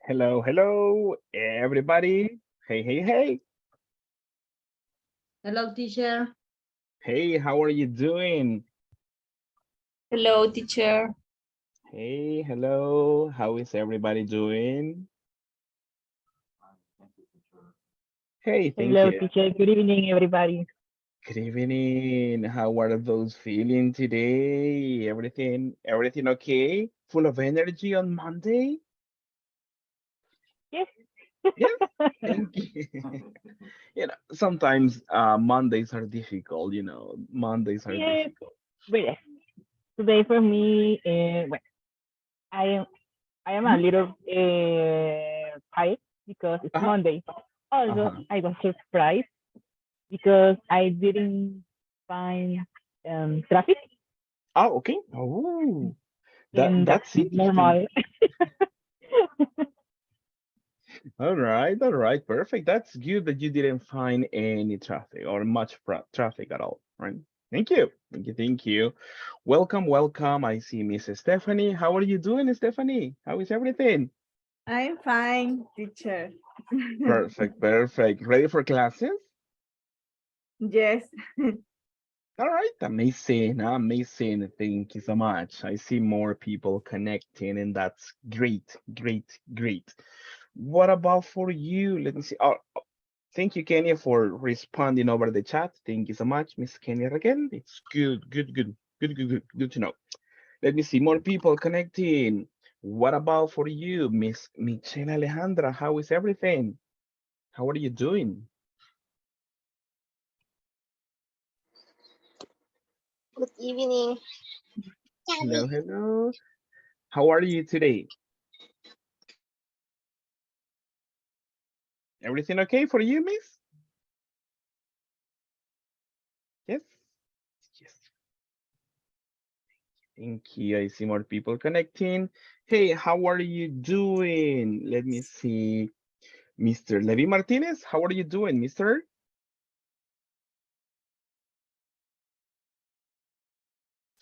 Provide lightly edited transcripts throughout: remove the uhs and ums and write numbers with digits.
Hello, hello, everybody. Hey, hey, hey. Hello, teacher. Hey, how are you doing? Hello, teacher. Hey, hello. How is everybody doing? Hey, thank Hello, you. teacher. Good evening, everybody. Good evening. How are those feeling today? Everything okay? Full of energy on Monday? Yes. Yes, thank you. Sometimes Mondays are difficult, Mondays are Yes. difficult. But yes, today for me, well, I am I am a Mhm. little tired because it's Uh-huh. Monday. Also, Uh-huh. I was surprised because I didn't find traffic, Oh, okay. Oh, and that's that's interesting. normal. All right, perfect. That's good that you didn't find any traffic or much traffic at all, right? Thank you. Welcome, welcome. I see Miss Stephanie. How are you doing, Stephanie? How is everything? I'm fine, teacher. Perfect. Ready for classes? Yes. All right, amazing. Thank you so much. I see more people connecting, and that's great. What about for you? Let me see. Oh, thank you, Kenya, for responding over the chat. Thank you so much, Miss Kenya Raquel. It's good to know. Let me see more people connecting. What about for you, Miss Michelle Alejandra? How is everything? How are you doing? Good evening. Hello. How are you today? Everything okay for you, Miss? Yes. Yes. Thank you. I see more people connecting. Hey, how are you doing? Let me see. Mr. Levi Martinez, how are you doing, Mr.?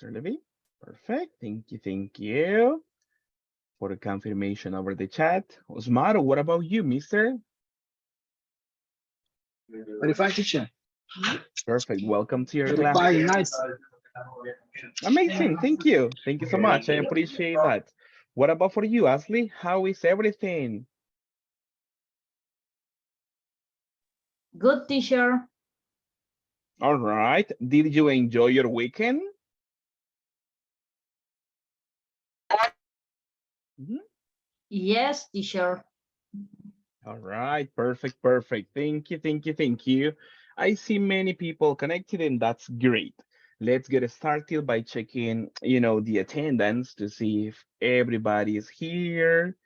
Mr. Levi? Perfect. Thank you for the confirmation over the chat. Osmaro, what about you, Mr.? Very fine, teacher. Perfect. Welcome to your Very class. fine, nice. Amazing. Thank you. Thank you so much. I appreciate that. What about for you, Ashley? How is everything? Good, teacher. All right. Did you enjoy your weekend? Mhm. Yes, teacher. All right, perfect. Thank you. I see many people connected, and that's great. Let's get started by checking, the attendance to see if everybody is here,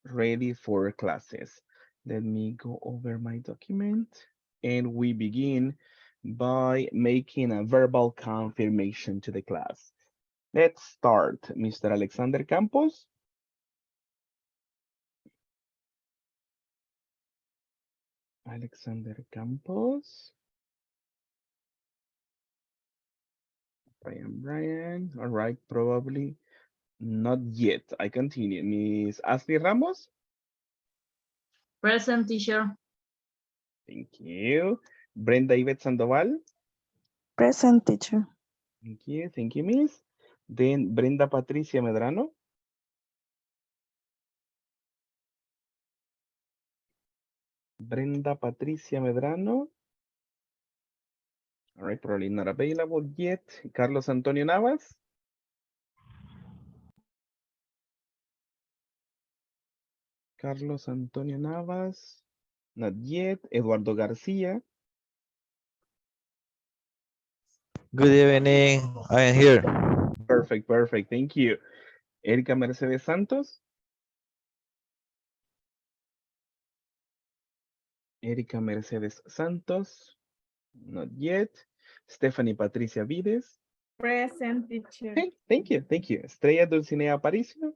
ready for classes. Let me go over my document, and we begin by making a verbal confirmation to the class. Let's start, Mr. Alexander Campos. Alexander Campos. Brian. All right, probably not yet. I continue. Miss Ashley Ramos. Present, teacher. Thank you. Brenda Yvette Sandoval. Present teacher. Thank you, Miss. Then Brenda Patricia Medrano. Brenda Patricia Medrano. All right, probably not available yet. Carlos Antonio Navas. Carlos Antonio Navas. Not yet. Eduardo Garcia. Good evening. I am here. Perfect. Thank you. Erika Mercedes Santos. Erika Mercedes Santos. Not yet. Stephanie Patricia Vides. Present, teacher. Hey, thank you. Estrella Dulcinea Aparicio.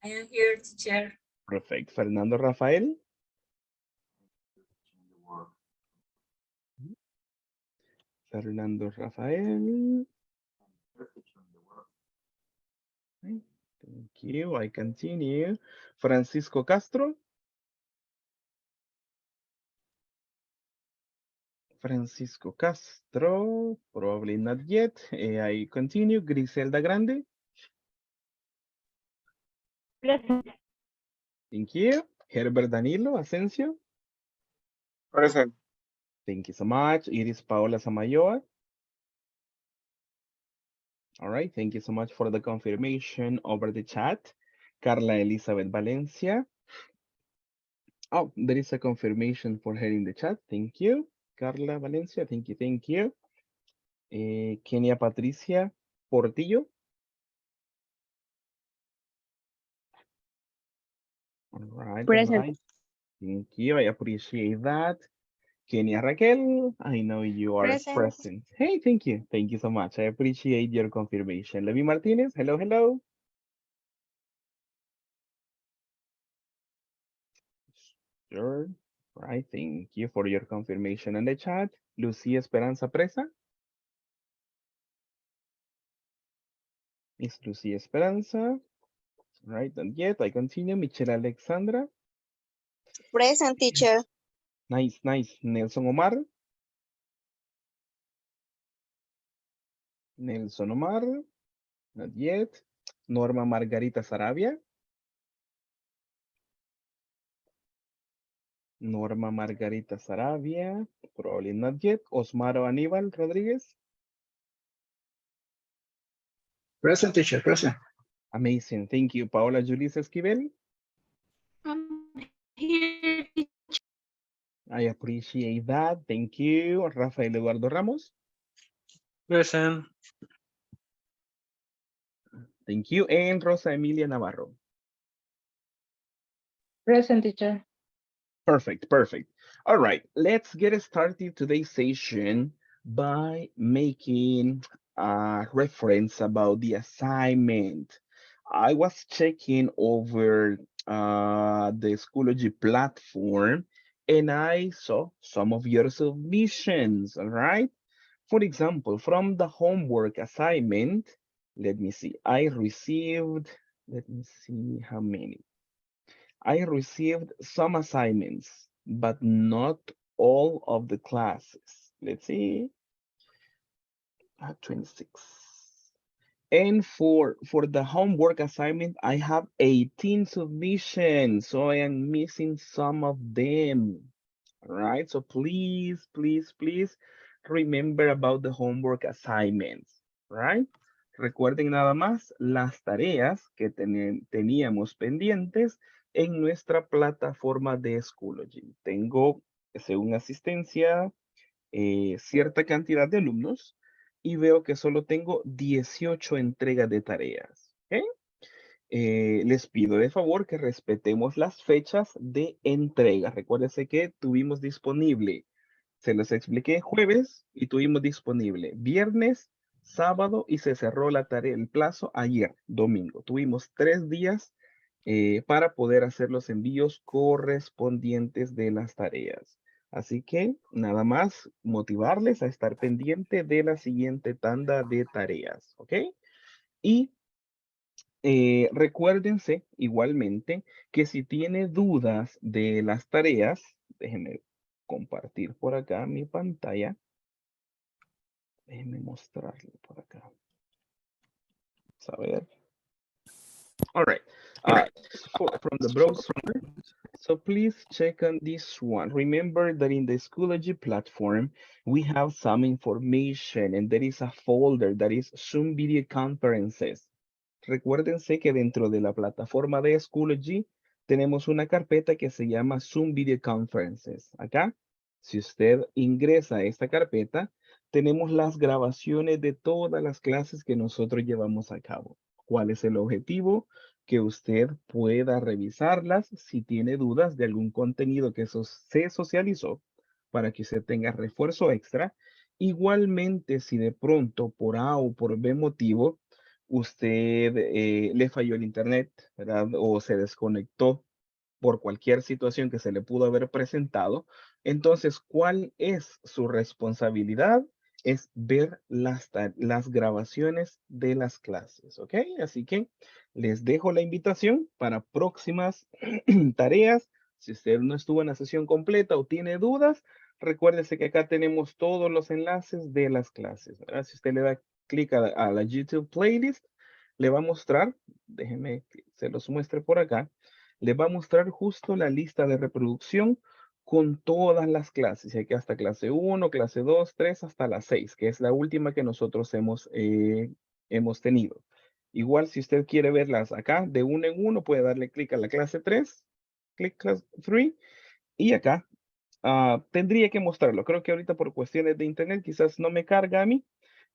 I am here, teacher. Perfect. Fernando Rafael. Fernando Rafael. Okay, Thank you. I continue. Francisco Castro. Francisco Castro, probably not yet. I continue. Griselda Grande. Present. Thank you. Herbert Danilo Asensio. Present. Thank you so much. Iris Paola Samayoa. All right. Thank you so much for the confirmation over the chat. Carla Elizabeth Valencia. Oh, there is a confirmation for her in the chat. Thank you. Carla Valencia. Thank you. Thank you. Kenia Patricia Portillo. All right. All Present. right. Thank you. I appreciate that. Kenia Raquel, I know you are Present. present. Hey, thank you. Thank you so much. I appreciate your confirmation. Levi Martinez, hello, hello. Sure. Right. Thank you for your confirmation in the chat. Lucía Esperanza Presa. Miss Lucía Esperanza. Right, and yet I continue. Michelle Alexandra. Present, teacher. Nice, nice. Nelson Omar. Nelson Omar. Not yet. Norma Margarita Sarabia. Norma Margarita Sarabia. Probably not yet. Osmaro Aníbal Rodríguez. Present, teacher. Present. Amazing. Thank you. Paola Julissa Esquivel. Here. I appreciate that. Thank you. Rafael Eduardo Ramos. Present. Thank you. And Rosa Emilia Navarro. Present, teacher. Perfect. Perfect. All right. Let's get started today's session by making a reference about the assignment. I was checking over the Schoology platform and I saw some of your submissions. All right. For example, from the homework assignment, let me see, I received, let me see how many. I received some assignments, but not all of the classes. Let's see, 26. And for the homework assignment, I have 18 submissions, so I am missing some of them. All right, so please, please, please remember about the homework assignments, right? Recuerden nada más las tareas que teníamos pendientes en nuestra plataforma de Schoology. Tengo, según asistencia, cierta cantidad de alumnos y veo que solo tengo 18 entregas de tareas. ¿Ok? Les pido de favor que respetemos las fechas de entrega. Recuérdense que tuvimos disponible, se los expliqué jueves y tuvimos disponible viernes, sábado y se cerró la tarea, el plazo ayer, domingo. Tuvimos 3 días para poder hacer los envíos correspondientes de las tareas. Así que nada más motivarles a estar pendiente de la siguiente tanda de tareas, ¿ok? Y recuérdense igualmente que si tiene dudas de las tareas, déjenme compartir por acá mi pantalla. Déjenme mostrarle por acá. Vamos a ver. All right. From the browser, so please check on this one. Remember that in the Schoology platform, we have some information and there is a folder that is Zoom video conferences. Recuérdense que dentro de la plataforma de Schoology tenemos una carpeta que se llama Zoom Video Conferences. Acá, si usted ingresa a esta carpeta, tenemos las grabaciones de todas las clases que nosotros llevamos a cabo. ¿Cuál es el objetivo? Que usted pueda revisarlas si tiene dudas de algún contenido que se socializó para que usted tenga refuerzo extra. Igualmente, si de pronto por A o por B motivo, usted le falló el internet, ¿verdad? O se desconectó por cualquier situación que se le pudo haber presentado. Entonces, ¿cuál es su responsabilidad? es ver las grabaciones de las clases, ¿ok? Así que les dejo la invitación para próximas tareas. Si usted no estuvo en la sesión completa o tiene dudas, recuérdese que acá tenemos todos los enlaces de las clases, ¿verdad? Si usted le da clic a la YouTube playlist, le va a mostrar, déjenme que se los muestre por acá, le va a mostrar justo la lista de reproducción con todas las clases. Y aquí hasta clase 1, clase 2, 3, hasta la 6, que es la última que nosotros hemos tenido. Igual si usted quiere verlas acá de uno en uno, puede darle clic a la clase 3, clic clase 3, y acá tendría que mostrarlo. Creo que ahorita por cuestiones de internet quizás no me carga a mí,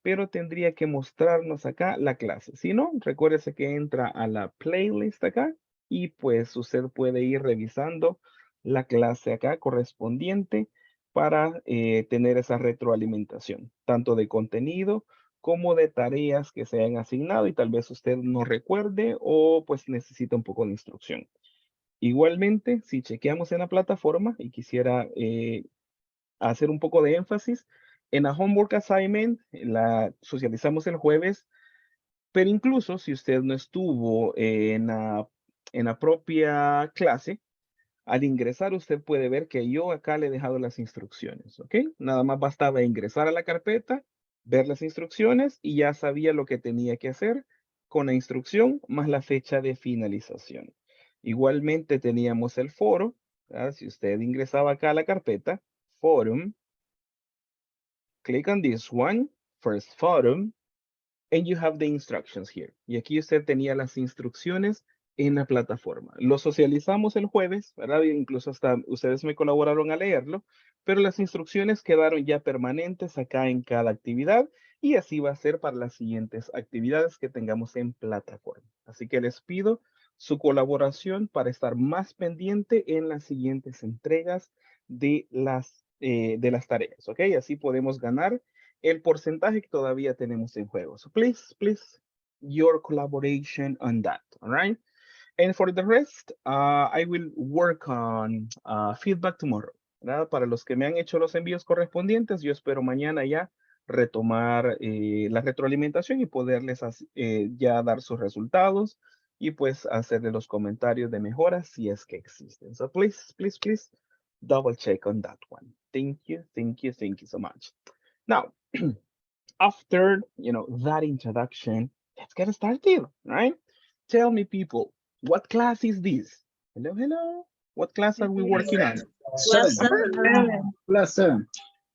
pero tendría que mostrarnos acá la clase. Si no, recuérdese que entra a la playlist acá y pues usted puede ir revisando la clase acá correspondiente para tener esa retroalimentación, tanto de contenido como de tareas que se han asignado y tal vez usted no recuerde o pues necesita un poco de instrucción. Igualmente, si chequeamos en la plataforma y quisiera hacer un poco de énfasis, en la homework assignment la socializamos el jueves, pero incluso si usted no estuvo en la propia clase, al ingresar usted puede ver que yo acá le he dejado las instrucciones, ¿ok? Nada más bastaba ingresar a la carpeta, ver las instrucciones y ya sabía lo que tenía que hacer con la instrucción más la fecha de finalización. Igualmente teníamos el foro, ¿verdad? Si usted ingresaba acá a la carpeta, forum, click on this one, first forum, and you have the instructions here. Y aquí usted tenía las instrucciones en la plataforma. Lo socializamos el jueves, ¿verdad? Incluso hasta ustedes me colaboraron a leerlo, pero las instrucciones quedaron ya permanentes acá en cada actividad y así va a ser para las siguientes actividades que tengamos en plataforma. Así que les pido su colaboración para estar más pendiente en las siguientes entregas de las tareas, ¿ok? Así podemos ganar el porcentaje que todavía tenemos en juego. So please, your collaboration on that, all right? And for the rest, I will work on feedback tomorrow, ¿verdad? Para los que me han hecho los envíos correspondientes, yo espero mañana ya retomar la retroalimentación y poderles ya dar sus resultados y pues hacerle los comentarios de mejoras si es que existen. So please, double check on that one. Thank you so much. Now, after that introduction, let's get started, right? Tell me, people, what class is this? Hello. What class are we working on? Seven. Class 7.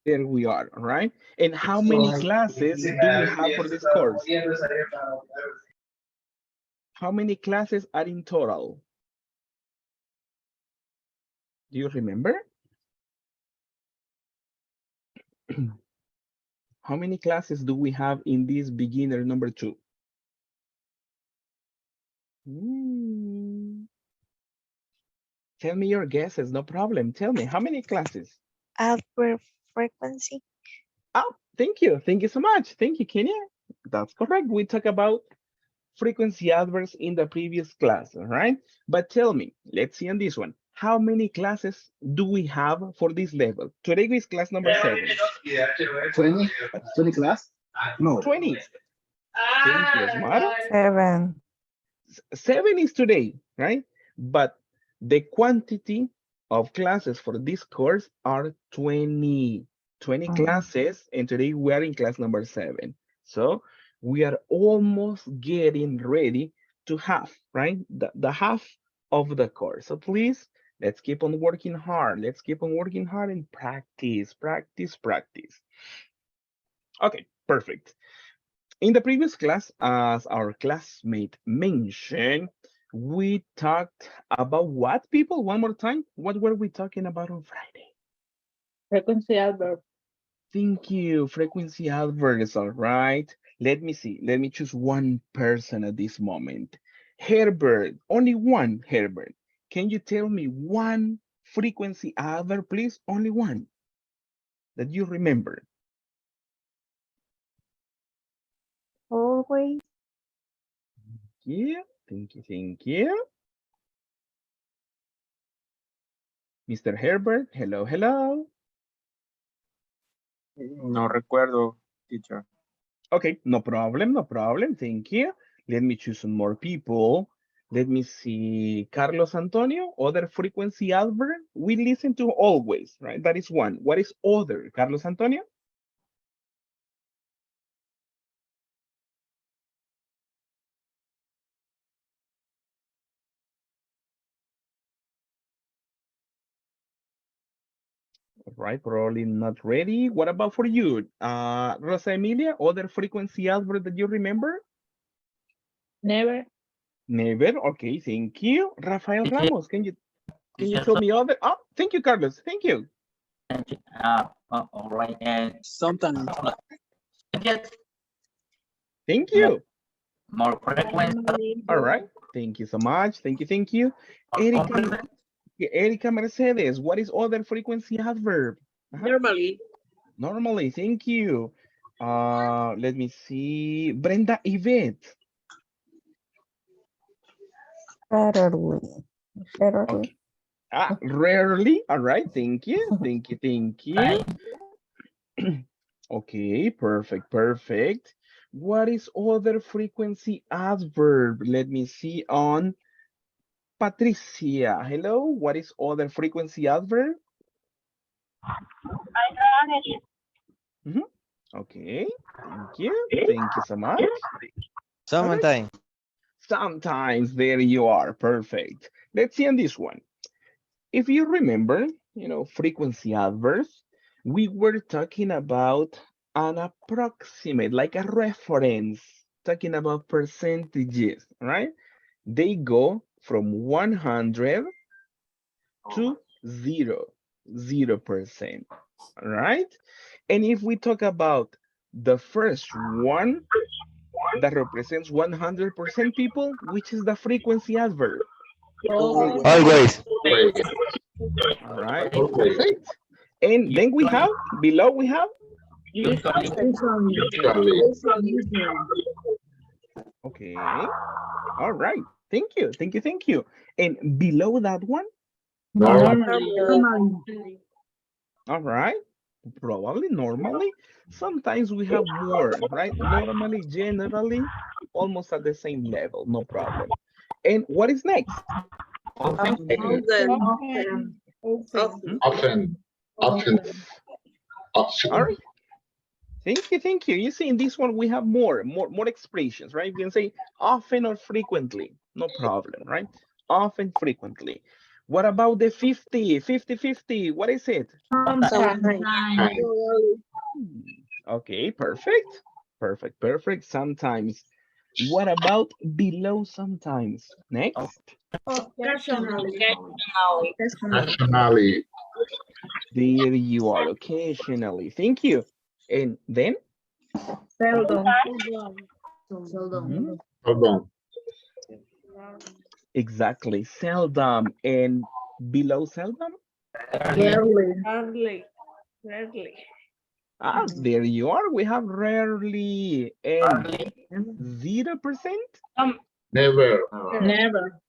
There we are, all right? And how many classes do we have for this course? How many classes are in total? Do you remember? How many classes do we have in this beginner number 2? Tell me your guesses, no problem. Tell me, how many classes? Adverb frequency. Oh, thank you. Thank you so much. Thank you, Kenya. That's correct. We talked about frequency adverbs in the previous class, all right? But tell me, let's see on this one. How many classes do we have for this level? Today is class number 7. 20 class? No. 20. Thank you, Osmar. 7. 7 is today, right? But the quantity of classes for this course are 20 classes, and today we are in class number 7. So we are almost getting ready to have, right? The half of the course. So please, let's keep on working hard. Let's keep on working hard and practice. Okay, perfect. In the previous class, as our classmate mentioned, we talked about what, people? One more time. What were we talking about on Friday? Frequency adverb. Thank you. Frequency adverbs, all right. Let me see. Let me choose one person at this moment. Herbert, only one, Herbert. Can you tell me one frequency adverb, please? Only one that you remember. Always. Yeah, thank you. Mr. Herbert, hello. No recuerdo. teacher. Okay, no problem, no problem. Thank you. Let me choose some more people. Let me see. Carlos Antonio, other frequency adverb. We listen to always, right? That is one. What is other? Carlos Antonio? All right, probably not ready. What about for you? Rosa Emilia, other frequency adverb that you remember? Never. Never. Okay, thank you. Rafael Ramos, can you tell me other? Oh, thank you, Carlos. Thank you. All right. And Sometimes. get Thank more, you. more frequent All right. Thank you so much. Thank you. Thank you. Erica, complement. Erica Mercedes, what is other frequency adverb? Normally. Normally, thank you. Let me see. Brenda Yvette. Rarely. Rarely. Okay. Rarely. All right. Thank you. Thank you. Thank you. Okay, perfect, perfect. What is other frequency adverb? Let me see on Patricia. Hello, what is other frequency adverb? Mhm. Okay, thank you. Thank you so much. All right. Sometimes. Sometimes there you are. Perfect. Let's see on this one. If you remember, frequency adverbs, we were talking about an approximate, like a reference, talking about percentages, right? They go from 100 to 0%, right? And if we talk about the first one that represents 100% people, which is the frequency adverb? Always. Always. All right, perfect. And then we have, below we have, Usually, okay. All right, thank you, thank you, thank you. And below that one, Normally. all right, probably normally. Sometimes we have more, right? Normally, generally, almost at the same level, no problem. And what is next? often, Hmm? Often, All right, thank you, thank you. You see, in this one, we have more expressions, right? You can say often or frequently, no problem, right? Often, frequently. What about the 50, 50, 50? What is it? Sometimes. Okay, perfect. Perfect, perfect. Sometimes. What about below sometimes? Next. Occasionally. nationally, There you are, occasionally. Thank you. And then? Seldom. Mhm. pardon, Exactly, seldom. And below seldom? Rarely. There you are. We have rarely and early, 0%. never, Never.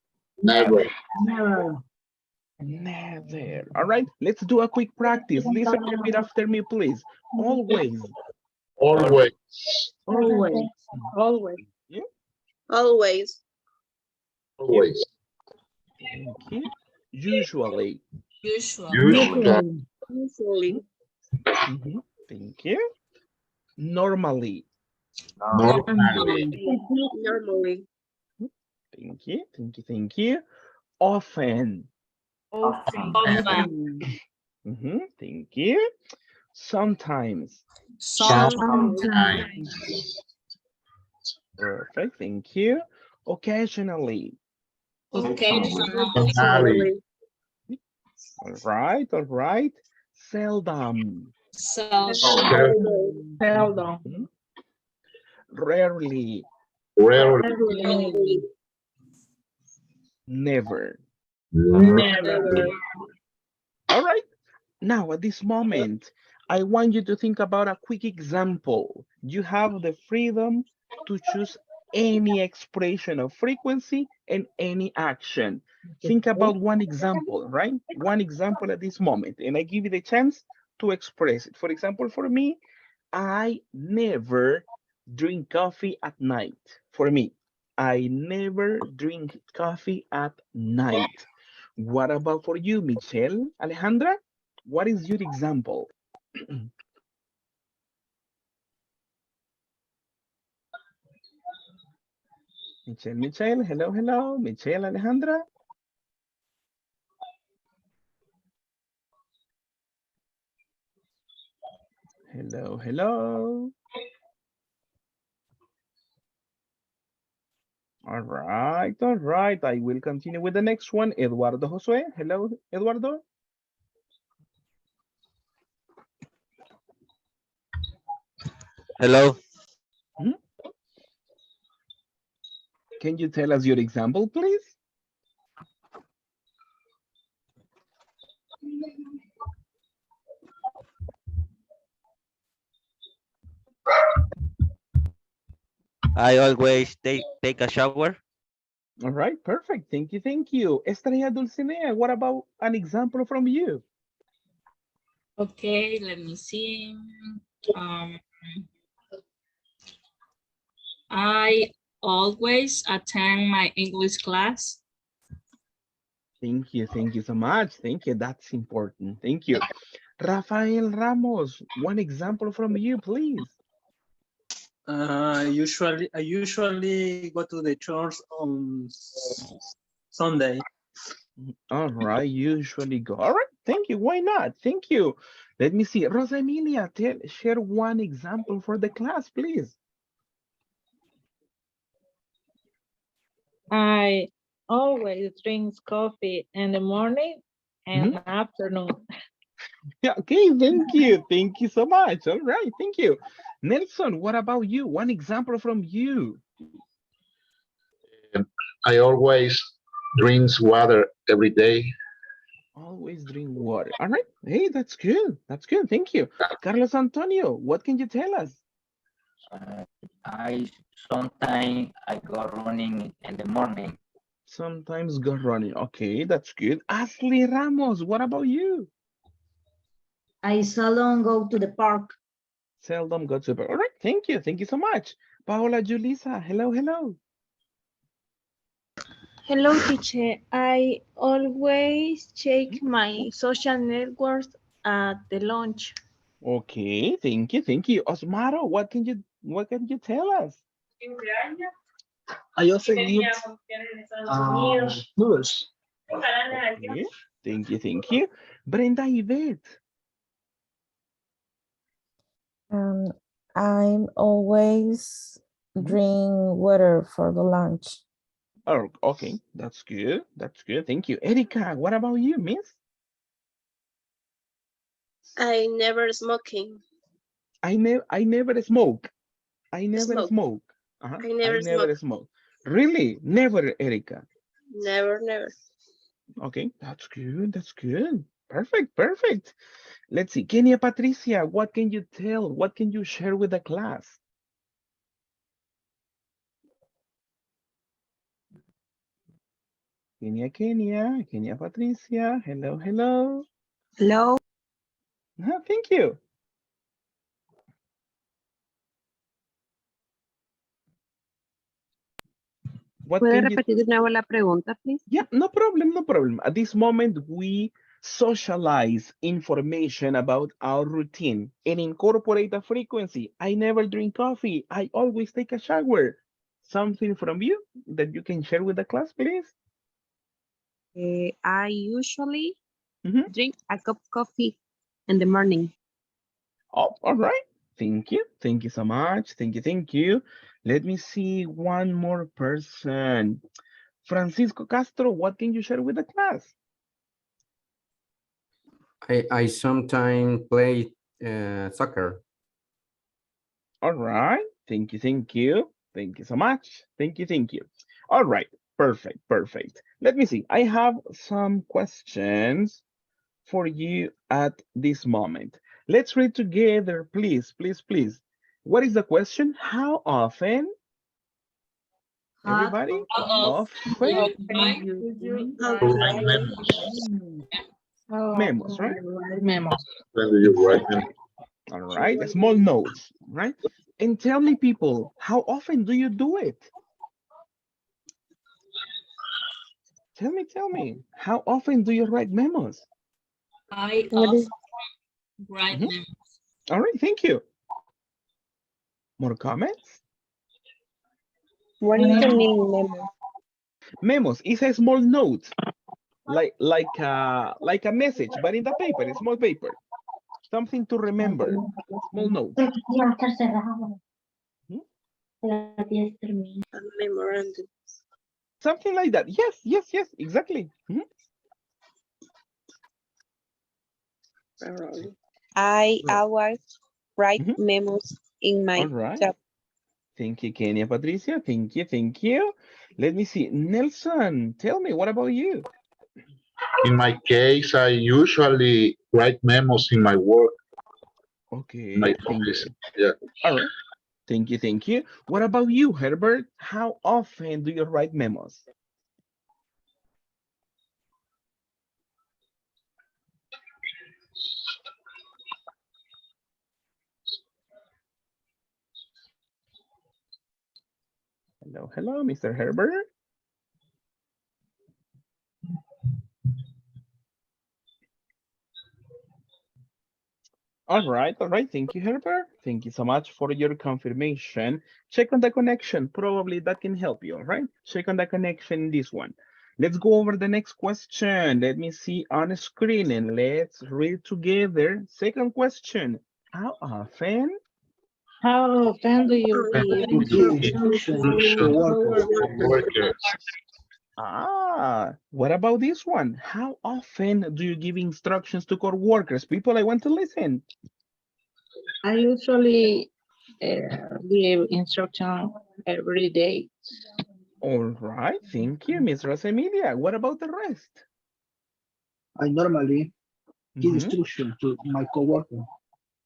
never, Never. Never. All right, let's do a quick practice. Listen, repeat after me, please. Always. always, Always. Yeah, Always. yeah. always, Thank you. Usually. usually, Usually. Mhm. Thank you. Normally. normally, Normally. Thank you. Thank you. Thank you. Often. often, Thank you. Sometimes. sometimes, Perfect. Thank you. Occasionally. occasionally, All right. All right. Seldom. Seldom. Mhm. Rarely. rarely, Never. Never. All right. Now, at this moment, I want you to think about a quick example. You have the freedom to choose any expression of frequency and any action. Think about one example, right? One example at this moment, and I give you the chance to express it. For example, for me, I never drink coffee at night. For me, I never drink coffee at night. What about for you, Michelle? Alejandra? What is your example? Michelle, hello, hello. Michelle, Alejandra? Hello, hello. All right, all right. I will continue with the next one. Eduardo Josue. Hello, Eduardo. Hello. Mhm. Can you tell us your example, please? I always take a shower. All right, perfect. Thank you, thank you. Estrella Dulcinea, what about an example from you? Okay, let me see. Um, I always attend my English class. Thank you so much. Thank you. That's important. Thank you. Rafael Ramos, one example from you, please. I usually go to the church on Sunday. All right, usually go. All right, thank you. Why not? Thank you. Let me see. Rosa Emilia, share one example for the class, please. I always drink coffee in the morning and Mhm. afternoon. Yeah, okay, thank you. Thank you so much. All right, thank you. Nelson, what about you? One example from you. I always drinks water every day. Always drink water. All right. Hey, that's good. That's good. Thank you. Carlos Antonio, what can you tell us? Uh, I sometimes I go running in the morning. Sometimes go running. Okay, that's good. Ashley Ramos, what about you? I seldom go to the park. Seldom go to bed. All right. Thank you. Thank you so much. Paola Julissa, hello, hello. Hello, teacher. I always check my social networks at the lunch. Okay, thank you. Thank you. Osmaro, what can you tell us? I also eat noodles. Okay. Thank you. Thank you. Brenda Yvette. Um, I'm always Mhm. drink water for the lunch. Oh, okay. That's good. That's good. Thank you. Erika, what about you, miss? I never smoking. I never smoke. I never Smoke. smoke. I I never smoke. never smoke. Really? Never, Erika. Never, never. Okay, that's good. That's good. Perfect, perfect. Let's see. Kenya Patricia, what can you tell? What can you share with the class? Kenya Patricia. Hello, hello. Hello. Thank you. What ¿Puede can you repetir de nuevo la pregunta, please? Yeah, no problem, no problem. At this moment, we socialize information about our routine and incorporate a frequency. I never drink coffee. I always take a shower. Something from you that you can share with the class, please? I usually Mhm. drink a cup of coffee in the morning. Oh, all right. Thank you. Thank you so much. Thank you. Thank you. Let me see one more person. Francisco Castro, what can you share with the class? I sometimes play soccer. All right. Thank you. Thank you. Thank you so much. Thank you. Thank you. All right. Perfect. Perfect. Let me see. I have some questions for you at this moment. Let's read together, please. Please, please. What is the question? How often? Everybody? Often? Did you How write Write often? memos. Memos, right? memos? When do you write them? Okay. All right, small notes, right? And tell me, people, how often do you do it? Tell me, how often do you write memos? I What often is write Mhm. memos. All right, thank you. More comments? what is the meaning memo? Memos is a small note, like a message, but in the paper, a small paper, something to remember. Small notes. Mhm. Memorandum. Something like that. Yes, yes, yes, exactly. Mhm. I Right. always write Mhm. memos in All my right. job. Thank you, Kenya, Patricia. Thank you, thank you. Let me see. Nelson, tell me, what about you? In my case, I usually write memos in my work, in my Okay, thank office. you. Yeah. All right. Thank you, thank you. What about you, Herbert? How often do you write memos? Hello, hello, Mr. Herbert. All right. Thank you, Herbert. Thank you so much for your confirmation. Check on the connection. Probably that can help you, all right? Check on the connection in this one. Let's go over the next question. Let me see on screen and let's read together. Second question. How often? How often do you And give we do instructions to instruction coworkers? for workers. What about this one? How often do you give instructions to coworkers? People, I want to listen. I usually give instruction every day. All right, thank you, Miss Rosemilia. What about the rest? I normally give Mhm. instruction to my coworker.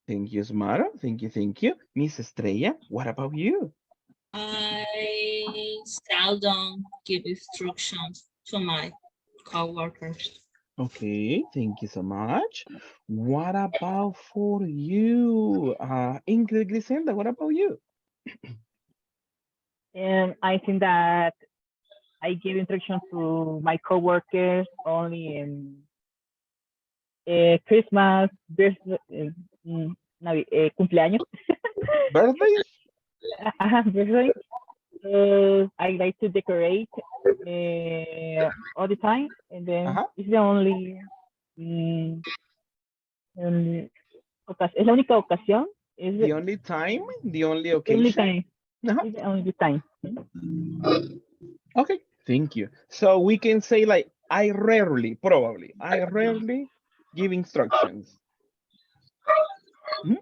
Thank you, Smaro. Thank you, thank you. Miss Estrella, what about you? I seldom give instructions to my coworkers. Okay, thank you so much. What about for you? Ingrid Griselda, what about you? And I think that I give instructions to my coworkers only in Christmas, cumpleaños, Birthdays? birthday. I like to decorate all the time, and then Uh-huh. it's the only, mm, only es la única ocasión, is The only time, the only the only occasion? time, Uh-huh. is the only time. Okay, thank you. So we can say like, I rarely give instructions. Mhm.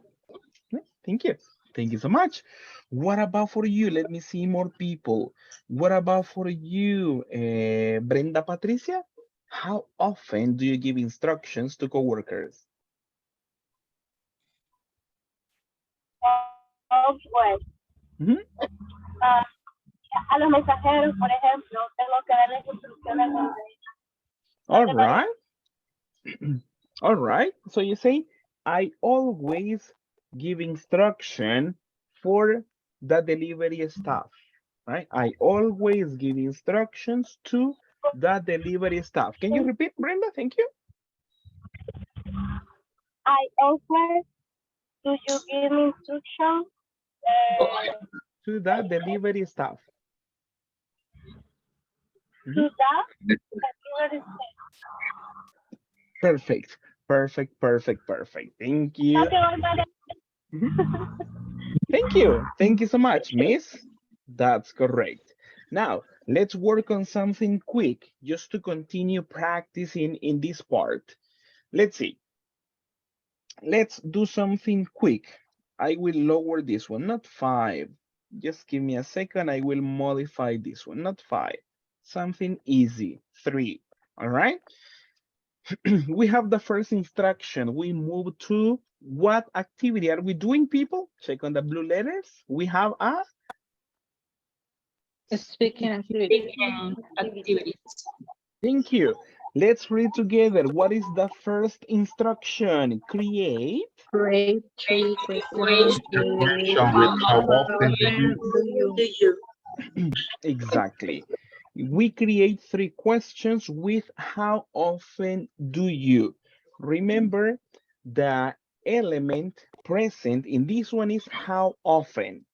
Yeah, thank you. Thank you so much. What about for you? Let me see more people. What about for you, Brenda Patricia? How often do you give instructions to coworkers? Pues, Mhm. a los mensajeros, por ejemplo, tengo que darles instrucciones All donde vayan. right. All right. So you say, I always give instruction for the delivery staff, right? I always give instructions to the delivery staff. Can you repeat, Brenda? Thank you. I always do you give instructions To the delivery staff. to Mhm. the Perfect. Perfect, perfect, perfect. Thank you. Mhm. Thank you. Thank you so much, Miss. That's correct. Now, let's work on something quick just to continue practicing in this part. Let's see. Let's do something quick. I will lower this one, not 5. Just give me a second. I will modify this one, not 5. Something easy, 3. All right. We have the first instruction. We move to what activity are we doing, people? Check on the blue letters. We have a Speaking activity. Speaking activities. thank you. Let's read together. What is the first instruction? Create. Create three questions Question with Question with how how often do you? often do you? Exactly. We create three questions with how often do you. Remember, the element present in this one is how often.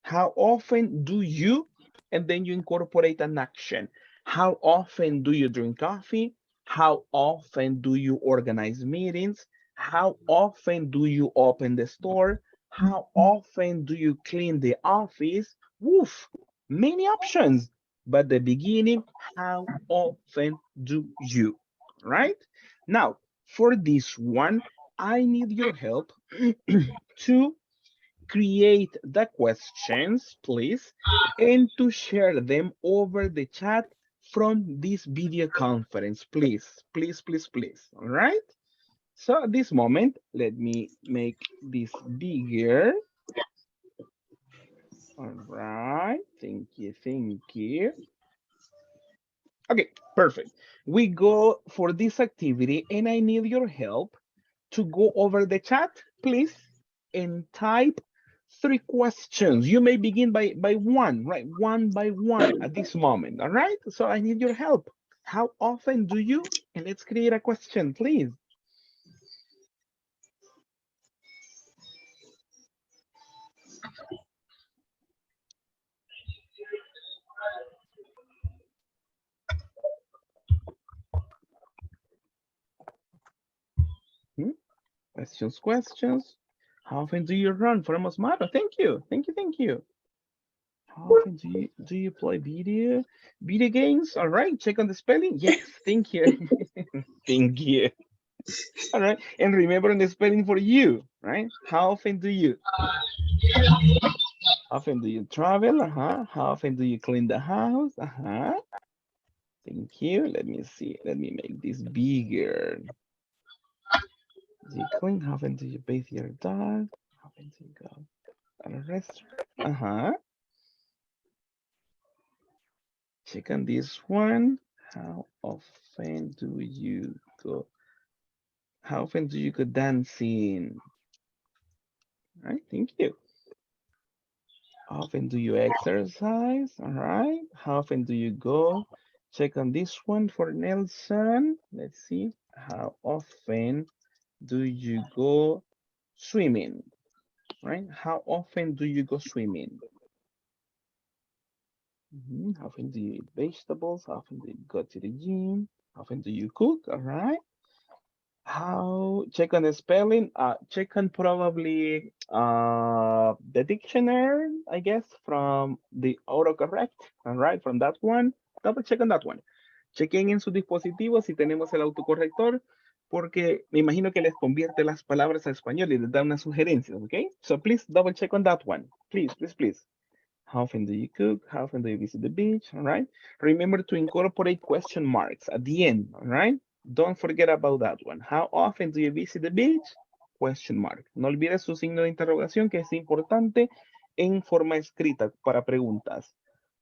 How often do you? And then you incorporate an action. How often do you drink coffee? How often do you organize meetings? How often do you open the store? How often do you clean the office? Woof, many options. But the beginning, how often do you? Right? Now, for this one, I need your help to create the questions, please, and to share them over the chat from this video conference, please, please, please, please, all right? So at this moment, let me make this bigger. All right, thank you, thank you. Okay, perfect. We go for this activity and I need your help to go over the chat, please, and type three questions. You may begin by one, right? One by one at this moment, all right? So I need your help. How often do you? And let's create a question, please. Hmm? Questions, questions. How often do you run for a Mosmato? Thank you, thank you, thank you. How often do you play video games? All right, check on the spelling. Yes, thank you. Thank you. All right, and remember the spelling for you, right? How often do you? How often do you travel? How often do you clean the house? Thank you. Let me see. Let me make this bigger. Do you clean? How often do you bathe your dog? How often do you go at a restaurant? Check on this one. How often do you go? How often do you go dancing? All right, thank you. How often do you exercise? All right. How often do you go? Check on this one for Nelson. Let's see. How often do you go swimming? Right? How often do you go swimming? How often do you eat vegetables? How often do you go to the gym? How often do you cook? All right. How check on the spelling? Check on probably the dictionary, I guess, from the autocorrect. All right, from that one. Double check on that one. Chequen en sus dispositivos si tenemos el autocorrector, porque me imagino que les convierte las palabras a español y les da unas sugerencias, okay? So please double check on that one. Please, please, please. How often do you cook? How often do you visit the beach? All right. Remember to incorporate question marks at the end. All right. Don't forget about that one. How often do you visit the beach? Question mark. No olvides su signo de interrogación, que es importante en forma escrita para preguntas.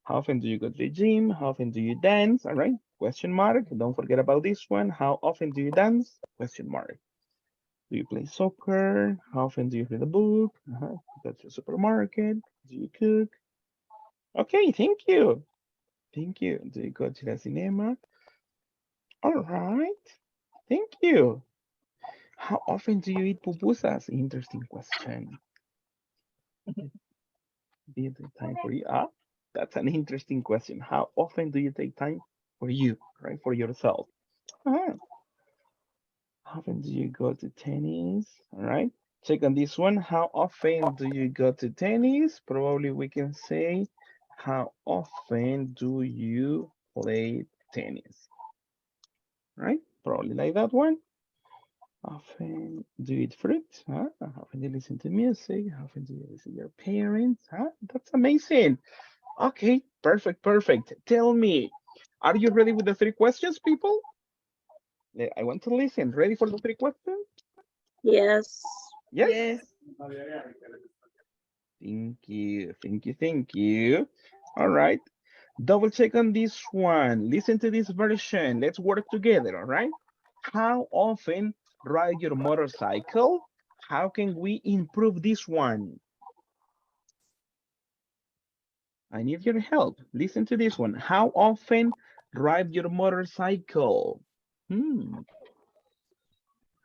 How often do you go to the gym? How often do you dance? All right. Question mark. Don't forget about this one. How often do you dance? Question mark. Do you play soccer? How often do you read a book? Go to the supermarket? Do you cook? Okay, thank you. Thank you. Do you go to the cinema? All right. Thank you. How often do you eat pupusas? Interesting question. Do you take time for you? That's an interesting question. How often do you take time for you, right? For yourself. How often do you go to tennis? All right. Check on this one. How often do you go to tennis? Probably we can say, how often do you play tennis? Right? Probably like that one. Often do you eat fruit? How often do you listen to music? How often do you visit your parents? That's amazing. Okay, perfect, perfect. Tell me, are you ready with the three questions, people? I want to listen. Ready for the three questions? Yes. Yes? Yes. Thank you, thank you, thank you. All right. Double check on this one. Listen to this version. Let's work together, all right? How often ride your motorcycle? How can we improve this one? I need your help. Listen to this one. How often ride your motorcycle?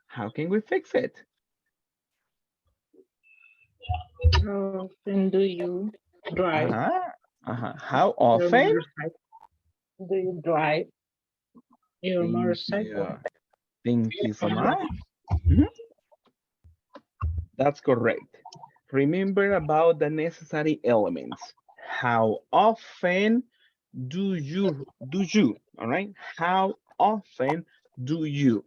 How can we fix it? How often do you drive How your often? motorcycle? Do you drive your Thank motorcycle? you. Thank you so much. Mhm. That's correct. Remember about the necessary elements. How often do you, all right? How often do you?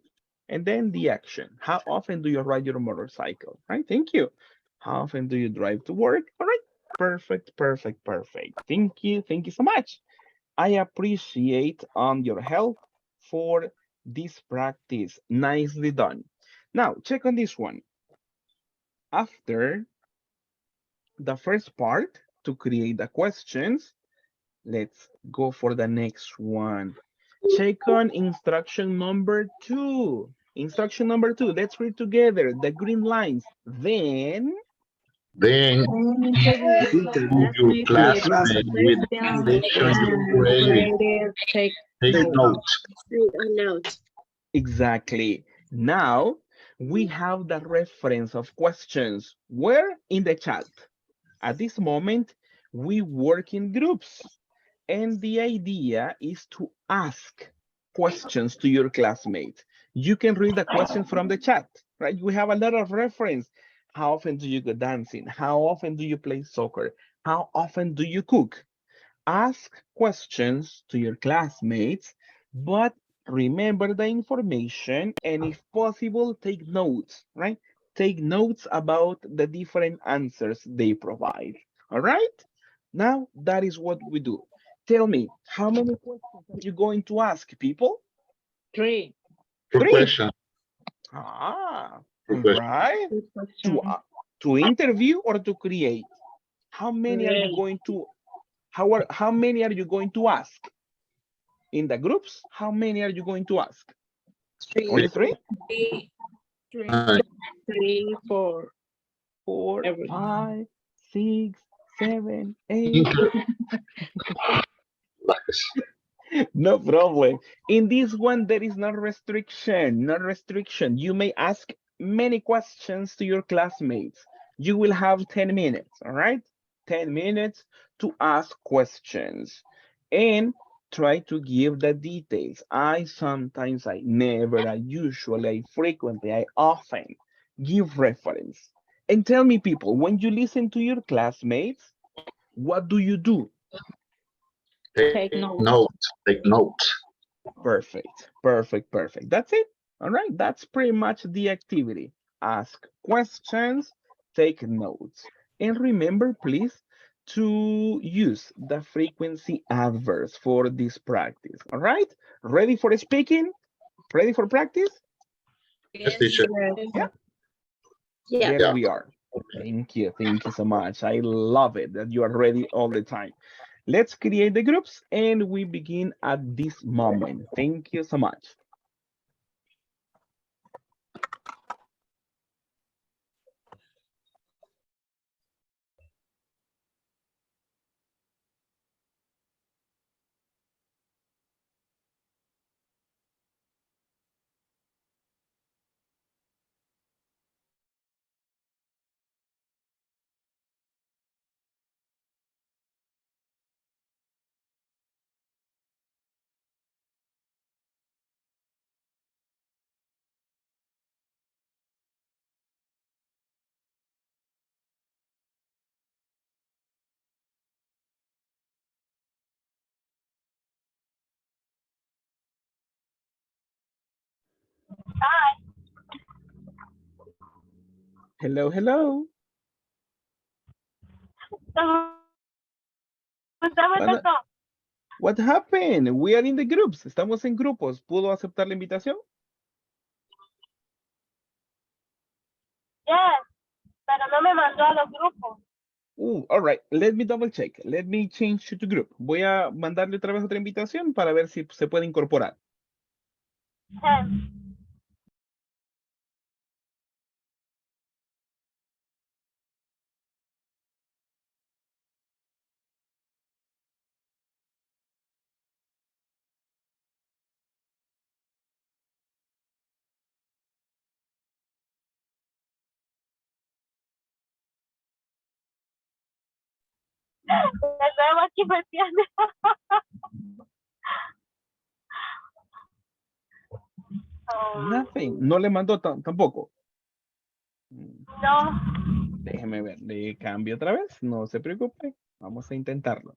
And then the action. How often do you ride your motorcycle? Right? Thank you. How often do you drive to work? All right. Perfect, perfect, perfect. Thank you. Thank you so much. I appreciate your help for this practice. Nicely done. Now, check on this one. After the first part to create the questions, let's go for the next one. Check on instruction number 2. Instruction number 2, let's read together the green lines. Then Then Interview to your Your classmate with the question section you and created. creative Take notes. notes. exactly. Now we have the reference of questions. Where? In the chat. At this moment, we work in groups. And the idea is to ask questions to your classmates. You can read the question from the chat, right? We have a lot of reference. How often do you go dancing? How often do you play soccer? How often do you cook? Ask questions to your classmates, but remember the information and if possible, take notes, right? Take notes about the different answers they provide, all right? Now, that is what we do. Tell me, how many questions are you going to ask, people? 3. For 3. question. Ah, For all question. right. Good To, question. to interview or to create? How many are you Great. going to, how many are you going to ask? In the groups, how many are you going to ask? 3. Only 3? 3. 3, 4. 4, Every 5, 6, 7, 8. Inter- No problem. In this one, there is no restriction, no restriction. You may ask many questions to your classmates. You will have 10 minutes, all right? 10 minutes to ask questions and try to give the details. I sometimes, I never, I usually, I frequently, I often give reference. And tell me, people, when you listen to your classmates, what do you do? Take notes. Take notes. Perfect, perfect, perfect. That's it. All right, that's pretty much the activity. Ask questions, take notes. And remember, please, to use the frequency adverbs for this practice. All right, ready for speaking? Ready for practice? Yes, teacher. Yeah, Yeah. there we are. Thank you. Thank you so much. I love it that you are ready all the time. Let's create the groups and we begin at this moment. Thank you so much. Hello, hello. What, what happened? We are in the groups. Estamos en grupos. ¿Pudo aceptar la invitación? Yes, pero no me mandó a los grupos. All right. Let me double check. Let me change to group. Voy a mandarle otra vez otra invitación para ver si se puede incorporar. aquí me entiende. Nothing. No le mandó tampoco. No. Déjeme ver. Le cambio otra vez. No se preocupe. Vamos a intentarlo.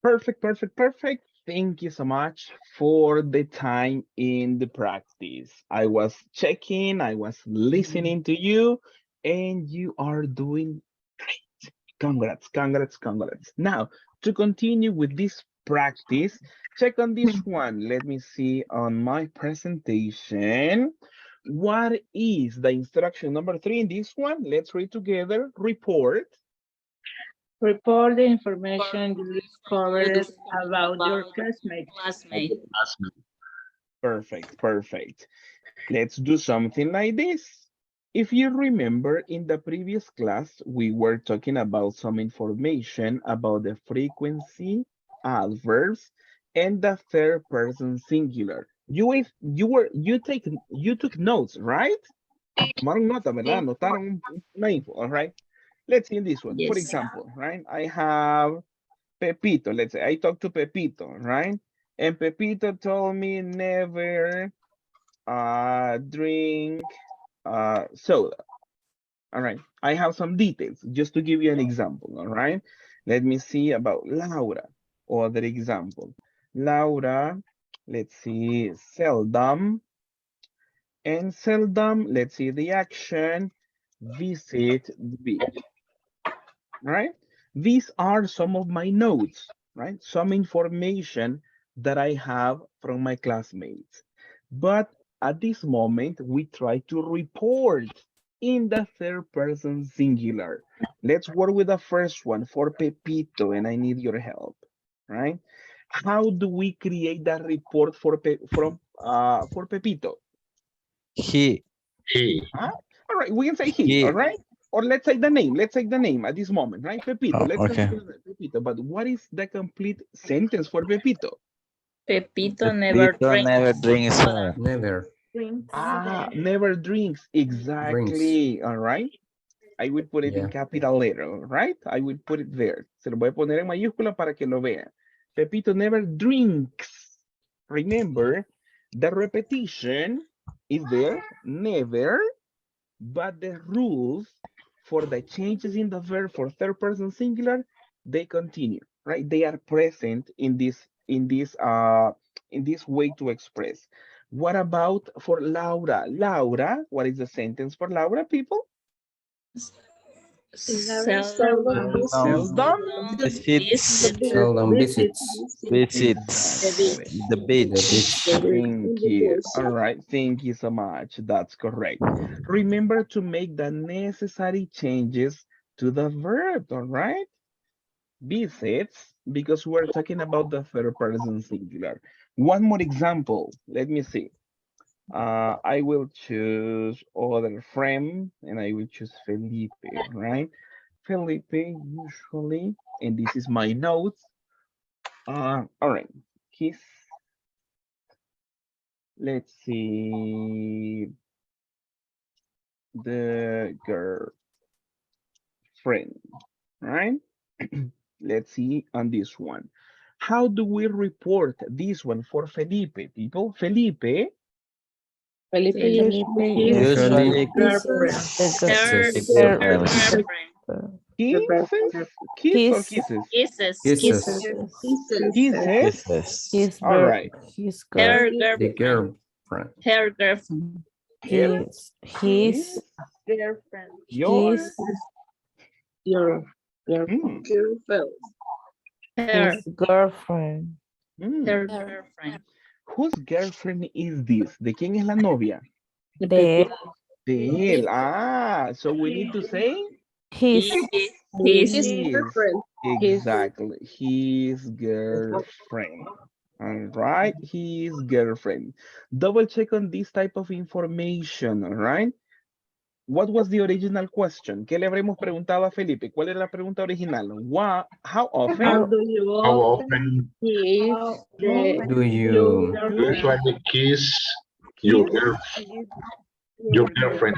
Perfect, perfect, perfect. Thank you so much for the time in the practice. I was checking, I was listening to you, and you are doing great. Congrats, congrats, congrats. Now, to continue with this practice, check on this one. Let me see on my presentation. What is the instruction number 3 in this one? Let's read together. Report. Report the information you discovered about your classmates. Classmate. Perfect, perfect. Let's do something like this. If you remember in the previous class, we were talking about some information about the frequency, adverbs, and the third person singular. You took notes, right? Tomaron nota, ¿verdad? Anotaron una info, all right? Let's see in this one. For Yes. example, right? I have Pepito. Let's say I talked to Pepito, right? And Pepito told me never drink soda. All right. I have some details just to give you an example. All right. Let me see about Laura. Other example. Laura, let's see, seldom. And seldom, let's see the action, visit the beach. All right. These are some of my notes, right? Some information that I have from my classmates. But at this moment, we try to report in the third person singular. Let's work with the first one for Pepito, and I need your help, right? How do we create that report for Pepito? He. Huh? All right, we can say he, He. all right? Or let's say the name. Let's take the name at this moment, right? Pepito. Oh, Let's okay. consider that Pepito. But what is the complete sentence for Pepito? Pepito never Pepito never drinks drinks soda. soda. Never Never drinks. drinks. Exactly. All right. I will put it in Yeah. capital letter, all right? I will put it there. Se lo voy a poner en mayúscula para que lo vean. Pepito never drinks. Remember, the repetition is there, never, but the rules for the changes in the verb for third person singular, they continue, right? They are present in this way to express. What about for Laura? Laura, what is the sentence for Laura, people? Seldom Seldom Visits. Seldom visits Visits exactly. the the beach. beach. Thank you. All right, thank you so much. That's correct. Remember to make the necessary changes to the verb, all right? Visits, because we're talking about the third person singular. One more example. Let me see. I will choose other friend, and I will choose Felipe, right? Felipe usually, and this is my notes. All right. He's, let's see, the girlfriend, right? Let's see on this one. How do we report this one for Felipe, people? Felipe, Felipe Felipe is Usually Usually girlfriend. her kisses. girlfriends. girlfriend. kisses, kiss or kisses? Kisses. Kisses. Kisses. Kisses. All right. Her The girlfriend. girlfriend. Her girlfriend. Her, his, Girlfriend. your, Your mm, girlfriend. Her. girlfriend. mm. Her girlfriend. Whose girlfriend is this? ¿De quién es la novia? De De él. Ah, so we need to say his. His. his. Exactly. His girlfriend. All right. His girlfriend. Double check on this type of information. All right. What was the original question? ¿Qué le habremos preguntado a Felipe? ¿Cuál era la pregunta original? How often How do you How often often kiss Do your you you usually kiss your, kiss? your girlfriend?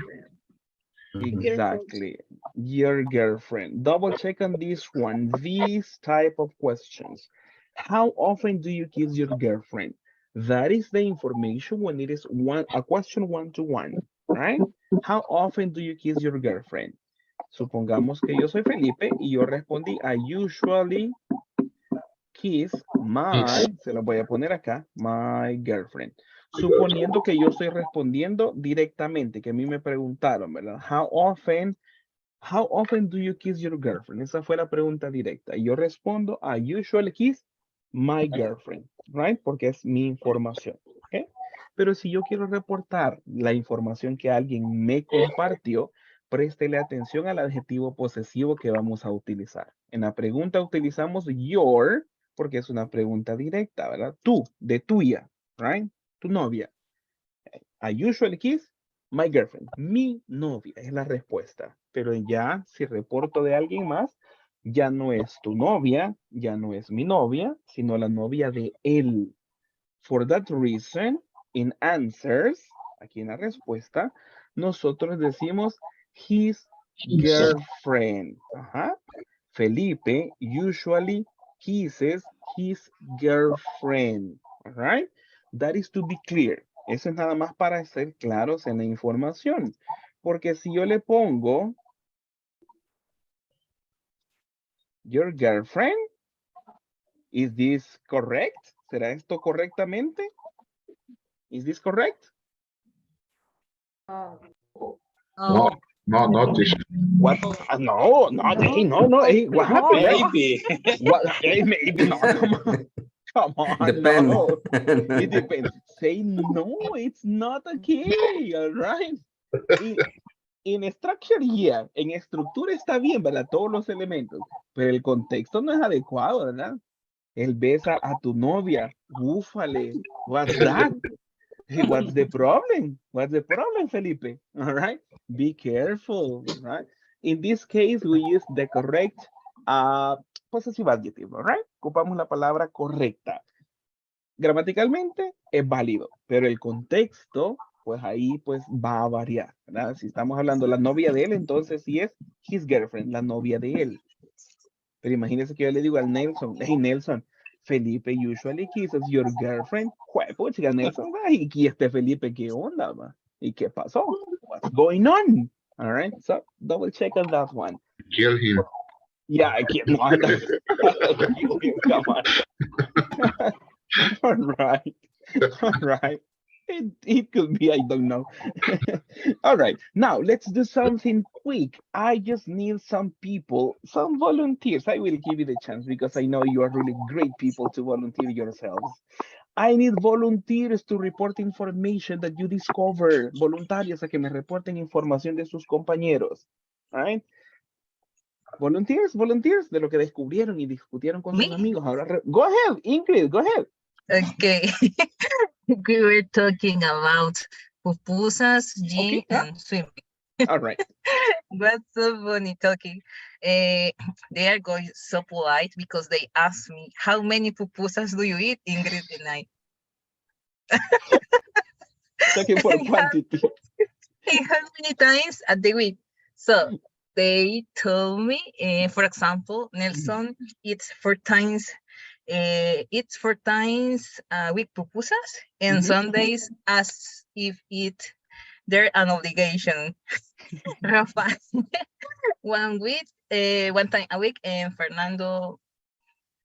Mhm. Exactly. Your girlfriend. Double check on this one. These type of questions. How often do you kiss your girlfriend? That is the information when it is a question one-to-one, right? How often do you kiss your girlfriend? Supongamos que yo soy Felipe y yo respondí, I usually kiss Yes. my, se lo voy a poner acá, my girlfriend. Suponiendo que yo estoy respondiendo directamente, que a mí me preguntaron, ¿verdad? How often do you kiss your girlfriend? Esa fue la pregunta directa. Y yo respondo, I usually kiss my girlfriend, right? Porque es mi información, ¿ok? Pero si yo quiero reportar la información que alguien me compartió, préstele atención al adjetivo posesivo que vamos a utilizar. En la pregunta utilizamos your, porque es una pregunta directa, ¿verdad? Tú, de tuya, right? Tu novia. I usually kiss my girlfriend. Mi novia es la respuesta. Pero ya, si reporto de alguien más, ya no es tu novia, ya no es mi novia, sino la novia de él. For that reason, in answers, aquí en la respuesta, nosotros decimos his girlfriend. Ajá. Felipe usually kisses his girlfriend. All right? That is to be clear. Eso es nada más para ser claros en la información. Porque si yo le pongo your girlfriend, is this correct? ¿Será esto correctamente? Is this correct? No, no, not this. What? No, hey, no, hey, what happened? Maybe. What? Hey, maybe not. Come on, Depend. no. It depends. Say no, it's not okay, all right? In structure, yeah. En estructura está bien, ¿verdad? Todos los elementos. Pero el contexto no es adecuado, ¿verdad? Él besa a tu novia. Ufale. What's that? Hey, what's the problem? What's the problem, Felipe? All right. Be careful, right? In this case, we use the correct possessive adjective, all right? Ocupamos la palabra correcta. Gramaticalmente es válido, pero el contexto, pues ahí pues va a variar, ¿verdad? Si estamos hablando de la novia de él, entonces sí es his girlfriend, la novia de él. Pero imagínese que yo le digo al Nelson, hey Nelson, Felipe usually kisses your girlfriend. Pucha, Nelson, y este Felipe, ¿qué onda, va? ¿Y qué pasó? What's going on? All right, so double check on that one. Kill him. Yeah, I can't. No, come on. All right. All right. It could be, I don't know. All right, now let's do something quick. I just need some people, some volunteers. I will give you the chance because I know you are really great people to volunteer yourselves. I need volunteers to report information that you discover. Voluntarios a que me reporten información de sus compañeros. All right? Volunteers de lo que descubrieron y discutieron con sus amigos. Ahora, go ahead, Ingrid, go ahead. Okay. We were talking about pupusas, gym, Okay, yeah. and swimming. All right. What's so funny talking? They are going so polite because they ask me, how many pupusas do you eat, Ingrid and I? Talking for quantity. How many times a the week? So they told me, for example, Nelson eats 4 times a week pupusas, and some days as if they're an obligation. Rafa, 1 week, 1 time a week, and Fernando,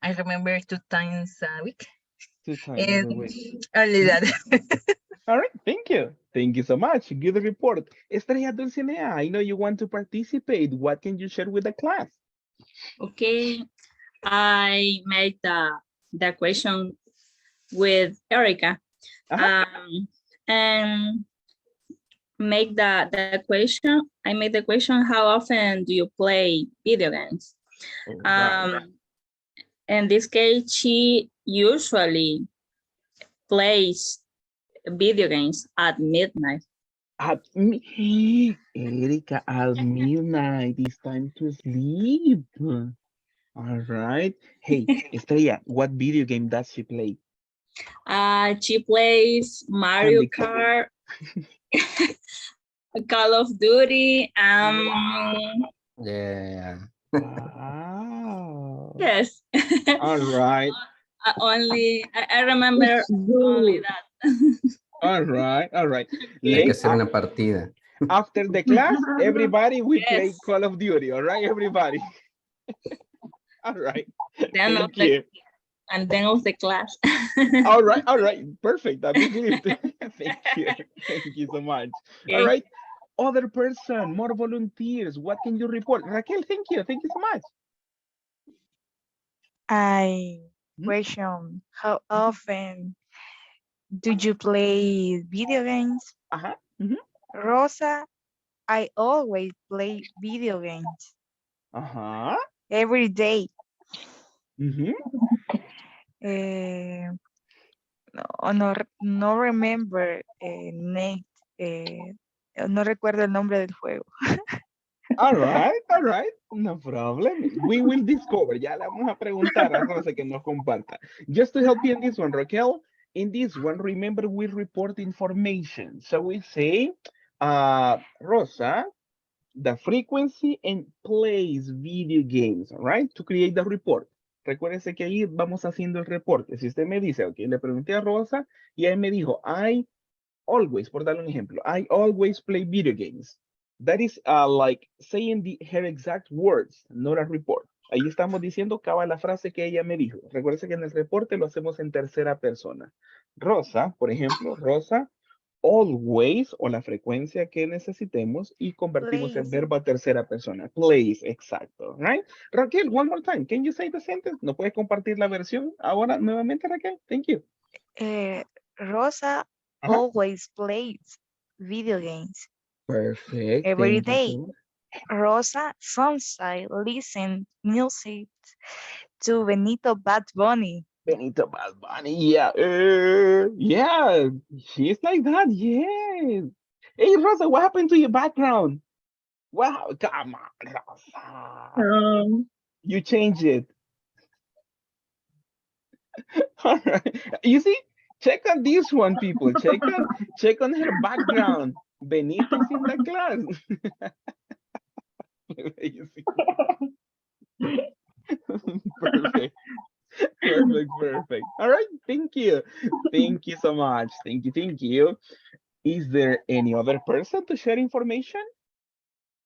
I remember 2 times a week. 2 times a week. Only that. All right, thank you. Thank you so much. Good report. Estrella Dulcinea, I know you want to participate. What can you share with the class? Okay, I made the question with Erica. And make the question. I made the question: how often do you play video games? In this case, she usually plays video games at midnight. Erika, at midnight, it's time to sleep. All right. Hey, Estrella, what video game does she play? She plays Mario Kart, Call of Duty. Yeah. Wow. Yes. All right. I remember only that. All right, all right. Hay que Late, hacer una partida. after the class, everybody we play Yes. Call of Duty. All right, everybody. All right. Then of Thank the you. and then of the class. All right, perfect. That'd be good. Thank you. Thank you so much. All Okay. right. Other person, more volunteers. What can you report? Raquel, thank you. Thank you so much. I Hmm? question, how often do you play video games? Uh-huh. Mhm. Rosa, I always play video games Uh-huh. every day. Mhm. Eh, no remember Nate, no recuerdo el nombre del juego. All right. No problem. We will discover. Ya le vamos a preguntar a Rosa que nos comparta. Just to help you in this one, Raquel, in this one, remember we report information. So we say, Rosa, the frequency and plays video games, all right? To create the report. Recuérdense que ahí vamos haciendo el reporte. Si usted me dice, ok, le pregunté a Rosa y él me dijo, I always, por darle un ejemplo, I always play video games. That is like saying her exact words, not a report. Ahí estamos diciendo cabal la frase que ella me dijo. Recuérdense que en el reporte lo hacemos en tercera persona. Rosa, por ejemplo, Rosa always o la frecuencia que necesitemos y convertimos el Plays. verbo a tercera persona. Plays, exacto, right? Raquel, one more time. Can you say the sentence? ¿No puedes compartir la versión ahora nuevamente, Raquel? Thank you. Rosa Ajá. always plays video games Perfect. every Thank you day. so much. Rosa sometimes listen music to Benito Bad Bunny. Benito Bad Bunny, yeah. Yeah, she's like that, yes. Hey, Rosa, what happened to your background? Wow, come on, Rosa. You changed it. All right. You see, check on this one, people. Check on her background. Benito's in the class. You see? Perfect. Perfect. All right, thank you. Thank you so much. Thank you. Is there any other person to share information?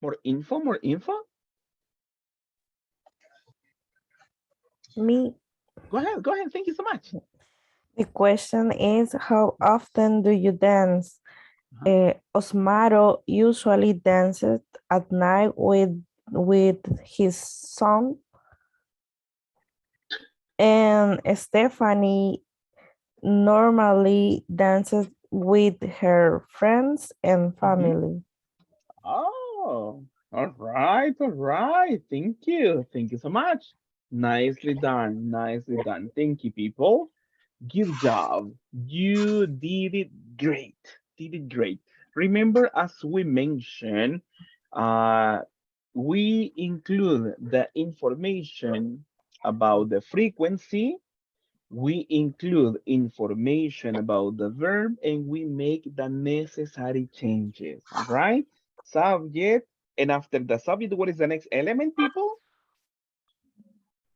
More info? Me, Go ahead. Thank you so much. the question is, how often do you dance? Osmaro usually dances at night with his son, and Stephanie normally dances with her friends and family. Oh, all right. Thank you. Thank you so much. Nicely done. Thank you, people. Good job. You did it great. Remember, as we mentioned, we include the information about the frequency, we include information about the verb, and we make the necessary changes, all right? Subject, and after the subject, what is the next element, people?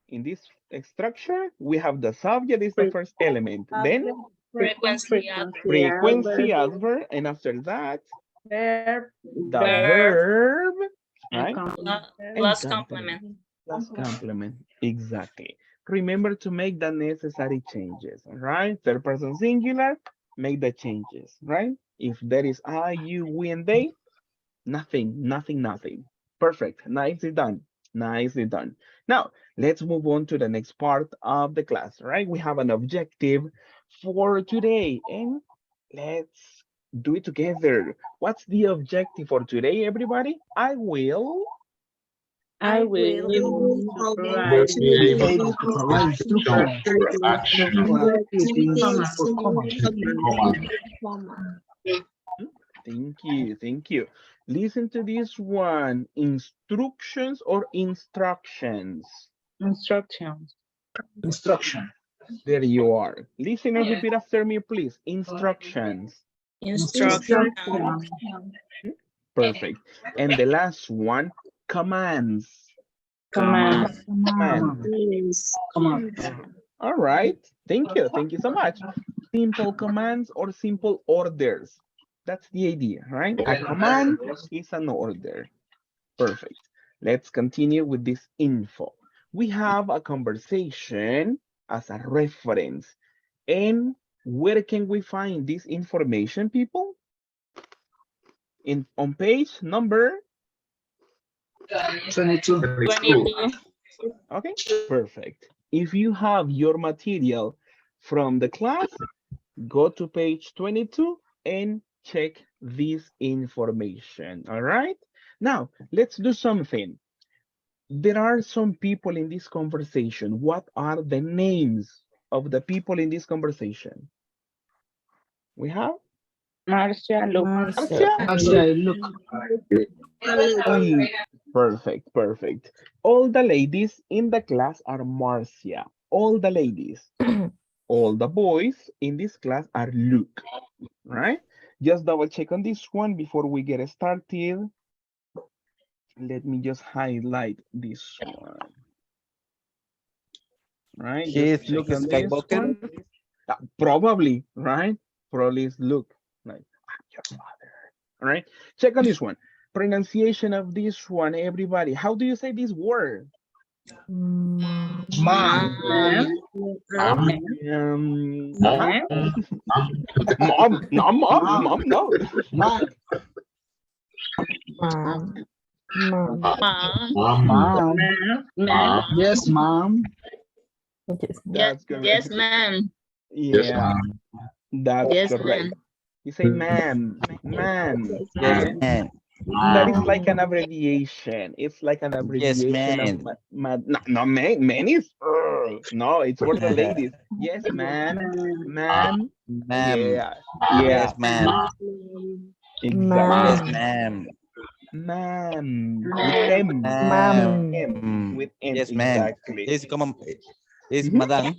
In this structure, we have the subject is the first element. Then frequency adverb, and after that, the verb, right? Plus complement. Plus complement, exactly. Remember to make the necessary changes, all right? Third person singular, make the changes, right? If there is I, you, we, and they, nothing. Perfect, nicely done. Now, let's move on to the next part of the class, right? We have an objective for today, and let's do it together. What's the objective for today, everybody? I will be able to Will provide be able instructions to provide instructions for action. Comma. Thank you. Listen to this one. Instructions or instructions? instructions. Instruction. There you are. Listen and repeat after me, please. Instructions. Instruction. Perfect. And the last one, commands. Commands. Command. Come on. All right. Thank you. Thank you so much. Simple commands or simple orders. That's the idea, right? A command is an order. Perfect. Let's continue with this info. We have a conversation as a reference. And where can we find this information, people? On page number 22. 22. Okay, perfect. If you have your material from the class, go to page 22 and check this information. All right. Now, let's do something. There are some people in this conversation. What are the names of the people in this conversation? We have Marcia, look. Marcia. Look. Perfect, perfect. All the ladies in the class are Marcia. All the ladies. All the boys in this class are Luke. Right? Just double check on this one before we get started. Let me just highlight this one. Right? He Just is Luke check on this Skywalker. one. Probably, right? Probably is Luke. Like, "I'm your father." All right? Check on this one. Pronunciation of this one, everybody. How do you say this word? Mom. Mom. Mom, no, mom, no. Mom. Mom. Mom. Ma'am. Yes, mom. That's correct. Yes, ma'am. Yeah, that's Yes, correct. ma'am. You say ma'am, ma'am. Yes, Right? man. That is like an abbreviation. It's like an Yes, abbreviation of man. no, man is no, it's for the ladies. Yes, ma'am, ma'am. Ma'am. Yeah, yeah, Yes, ma'am. exactly. Yes, ma'am. Ma'am with M, Ma'am. with M, Yes, ma'am. exactly. Is como is Mhm. madam.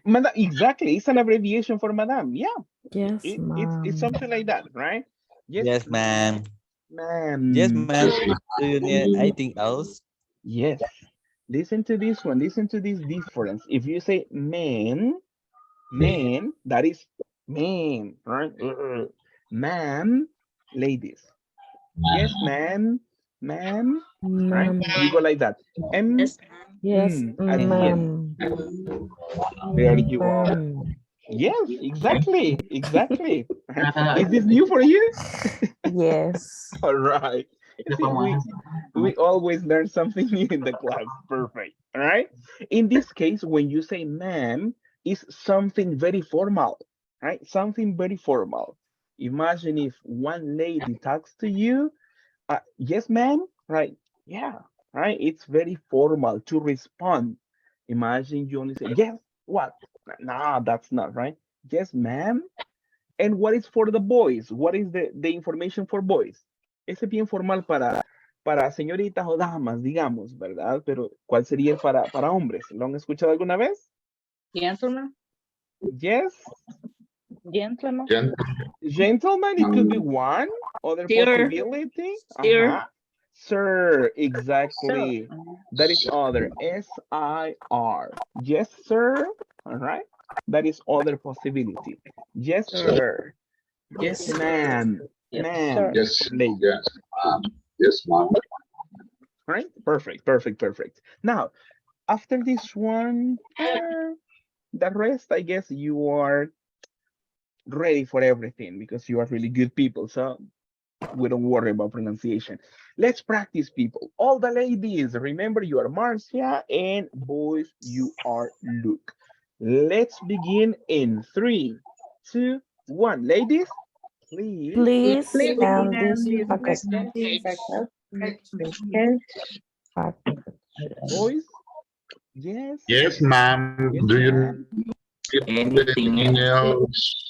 Madam, exactly. It's an abbreviation for madam. Yeah, Yes, it's something like that, right? Yes, ma'am. ma'am. Yes, ma'am. Do you need anything else? Yes. Listen to this one. Listen to this difference. If you say man, that is man, right? Ma'am, ladies. Yes, ma'am, ma'am, right? You go like that. Yes, Yes, At the end. There you are. Yes, exactly, exactly. Is this new for you? Yes. All right. You see, we always learn something new in the class. Perfect. All right. In this case, when you say ma'am, it's something very formal, right? Something very formal. Imagine if one lady talks to you, yes, ma'am, right? Yeah, right. It's very formal to respond. Imagine you only say yes. What? Nah, that's not right. Yes, ma'am. And what is for the boys? What is the information for boys? Ese es bien formal para señoritas o damas, digamos, ¿verdad? Pero ¿cuál sería el para hombres? ¿Lo han escuchado alguna vez? Gentleman. Yes. Gentleman. Gentleman, it could be one. Other Sir. possibility. Sir. Sir, exactly. That is other. S-I-R. Yes, sir. All right. That is other possibility. Yes, sir. Yes, ma'am. Ma'am. Yes, Lady. yes, yes, ma'am. Right? Perfect, perfect, perfect. Now, after this one, the rest, I guess you are ready for everything because you are really good people. So we don't worry about pronunciation. Let's practice, people. All the ladies, remember you are Marcia, and boys, you are Luke. Let's begin in 3, 2, 1. Ladies, please. Please send this package. Boys, yes. Yes, ma'am. Yes, Do you ma'am. need anything else?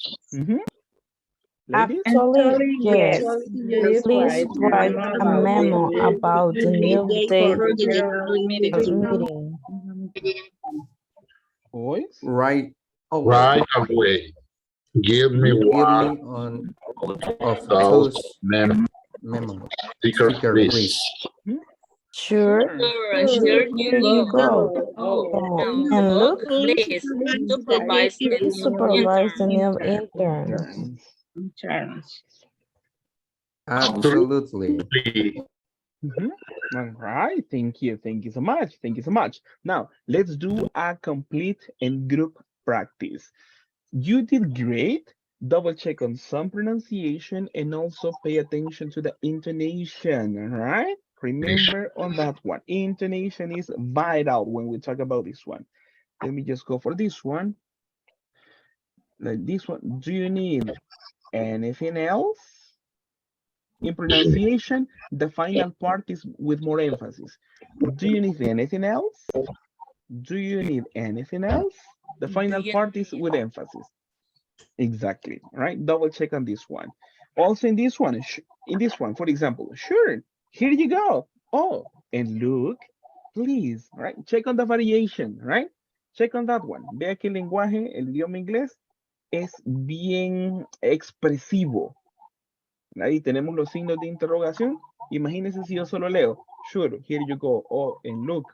Ladies? Actually, yes. Please write a memo about the new date of meeting. Boys? Right away. Right away. Give me Give one me on of those those memo memo stickers, sticker, please. please. Sure. Here Here you you go. go. Oh, And look, please supervise the new supervise the intern. new interns. Interns. Absolutely. Mhm. All right, thank you. Thank you so much. Thank you so much. Now, let's do a complete and group practice. You did great. Double check on some pronunciation and also pay attention to the intonation, all right? Remember on that one. Intonation is vital when we talk about this one. Let me just go for this one. Like this one. Do you need anything else? In pronunciation, the final part is with more emphasis. Do you need anything else? Do you need anything else? The final part is with emphasis. Exactly, right? Double check on this one. Also in this one, for example, sure, here you go. Oh, and look, please, right? Check on the variation, right? Check on that one. Vea que el lenguaje, el idioma inglés, es bien expresivo. Ahí tenemos los signos de interrogación. Imagínense si yo solo leo, sure, here you go. Oh, and look,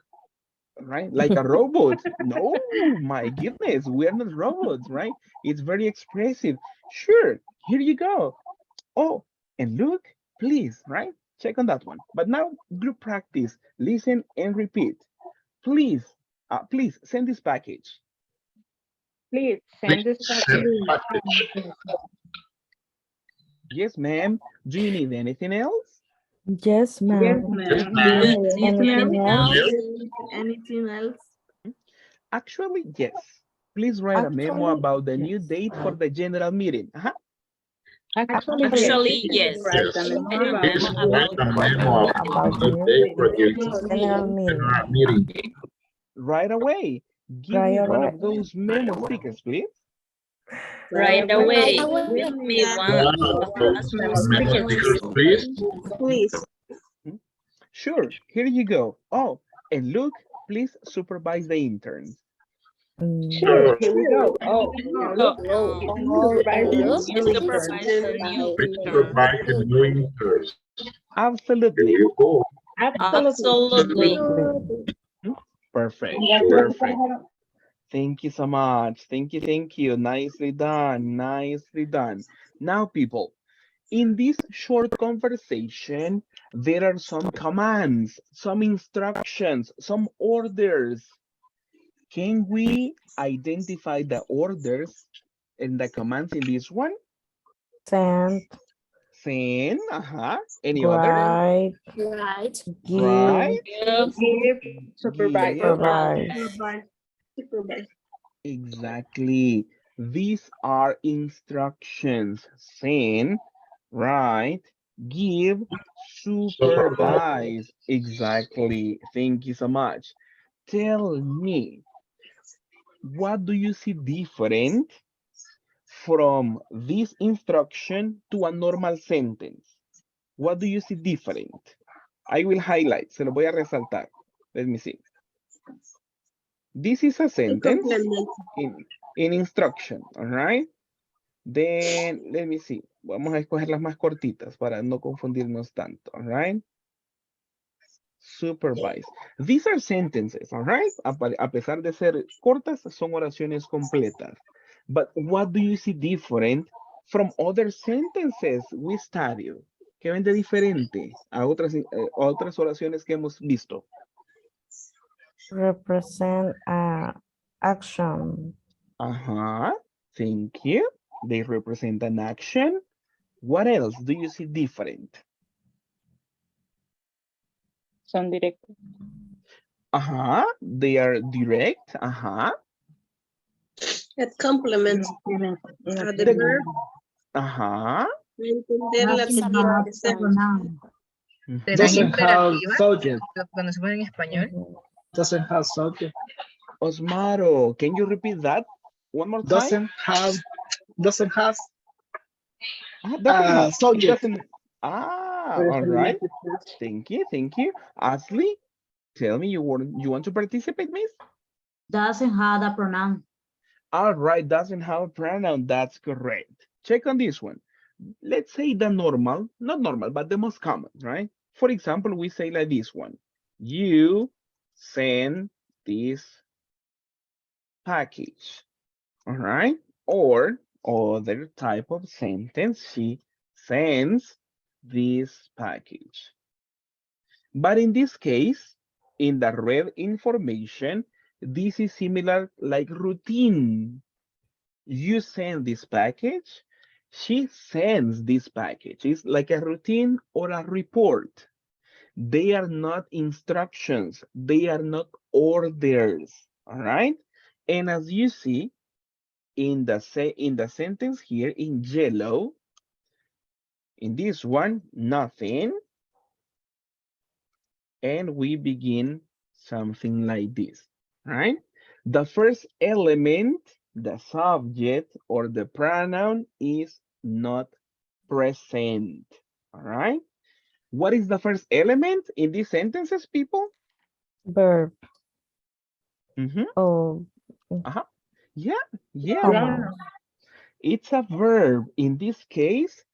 right? Like a robot. No, my goodness, we are not robots, right? It's very expressive. Sure, here you go. Oh, and look, please, right? Check on that one. But now, group practice. Listen and repeat. Please, please send this package. Please send this package. Yes, ma'am. Do you need anything else? Yes, ma'am. Anything else? Anything else? Actually, yes. Please write a memo about the new date for the general meeting. Actually, yes. Please write a memo about the day for the general meeting. Right away. Give me one of those memo stickers, please. Right away. Give me one of those Memo stickers, please. Sure, here you go. Oh, and look, please supervise the interns. Sure, here we go. Oh, and look, supervise the new Supervise the new interns. Absolutely. Here you go. Absolutely. Perfect, perfect. Thank you so much. Thank you, thank you. Nicely done, nicely done. Now, people, in this short conversation, there are some commands, some instructions, some orders. Can we identify the orders and the commands in this one? Send. Send, Any other? Right. Give. Right? Give, supervise. Supervise. Exactly. These are instructions. Send, write, give, supervise. Exactly. Thank you so much. Tell me, what do you see different from this instruction to a normal sentence? What do you see different? I will highlight, se lo voy a resaltar. Let me see. This is a sentence in instruction, all right? Then, let me see. Vamos a escoger las más cortitas para no confundirnos tanto, all right? Supervise. These are sentences, all right? A pesar de ser cortas, son oraciones completas. But what do you see different from other sentences we studied? ¿Qué ven de diferente a otras oraciones que hemos visto? Represent action. Thank you. They represent an action. What else do you see different? Son directos. They are direct. It complements the verb. Doesn't have subject. Cuando se pone en español. Doesn't have subject. Osmaro, can you repeat that one more time? Doesn't have subject. subject. All right. Thank you, thank you. Ashley, tell me, you want to participate, miss? Doesn't have a pronoun. All right, doesn't have a pronoun. That's correct. Check on this one. Let's say the normal, not normal, but the most common, right? For example, we say like this one. you send this package. All right. Or other type of sentence, she sends this package. But in this case, in the red information, this is similar like routine. You send this package, she sends this package. It's like a routine or a report. They are not instructions. They are not orders. All right. And as you see in the sentence here in yellow, in this one, nothing. And we begin something like this, right? The first element, the subject or the pronoun is not present, all right? What is the first element in these sentences, people? Verb. Oh, Yeah, yeah. comma. It's a verb. In this case,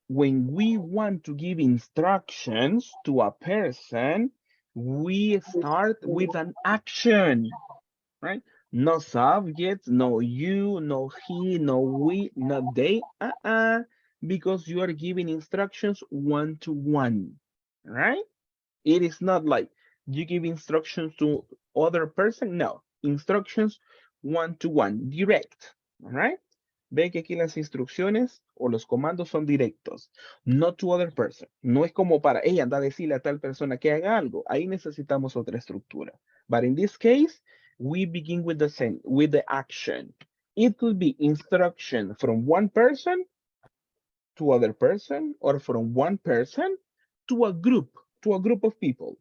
when we want to give instructions to a person, we start with an action, right? No subject, no you, no he, no we, not they, because you are giving instructions one to one, right? It is not like you give instructions to other person, no, instructions one to one, direct, all right? Ve que aquí las instrucciones o los comandos son directos, not to other person. No es como para, ella anda a decirle a tal persona que haga algo. Ahí necesitamos otra estructura. But in this case, we begin with the action. It could be instruction from one person to other person, or from one person to a group of people.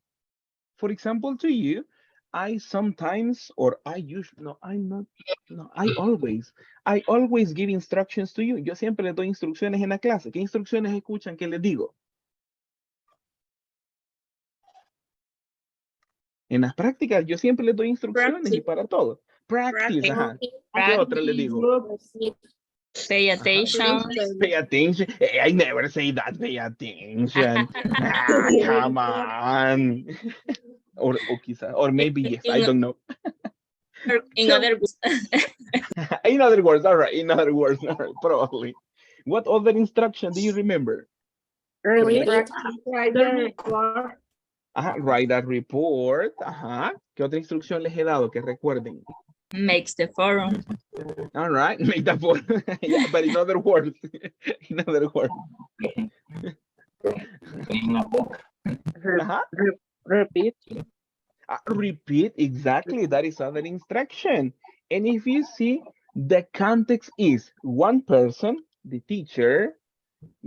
For example, to you, I sometimes, or I usually, no, I'm not, no, I always give instructions to you. Yo siempre les doy instrucciones en la clase. ¿Qué instrucciones escuchan que les digo? En las prácticas, yo siempre les doy instrucciones y para todo. Practice, ajá. ¿Qué otra les digo? Pay attention. Pay attention. I never say that. Pay attention. Come on. Or quizá, or maybe yes. I don't know. In other words. In other words, all right. In other words, all right, probably. What other instruction do you remember? Write the report. Write a report. ¿Qué otra instrucción les he dado que recuerden? Makes the forum. All right, make the forum. Yeah, but in other words. In other words. In a book. Repeat. Repeat, exactly. That is other instruction. And if you see, the context is one person, the teacher,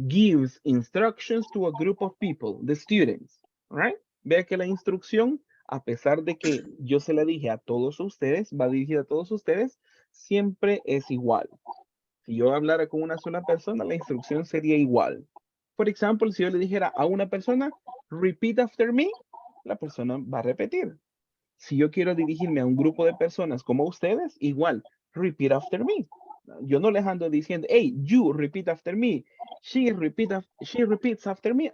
gives instructions to a group of people, the students, right? Vea que la instrucción, a pesar de que yo se la dije a todos ustedes, va dirigida a todos ustedes, siempre es igual. Si yo hablara con una sola persona, la instrucción sería igual. Por ejemplo, si yo le dijera a una persona, repeat after me, la persona va a repetir. Si yo quiero dirigirme a un grupo de personas como ustedes, igual, repeat after me. Yo no les ando diciendo, hey, you repeat after me. She repeats after me.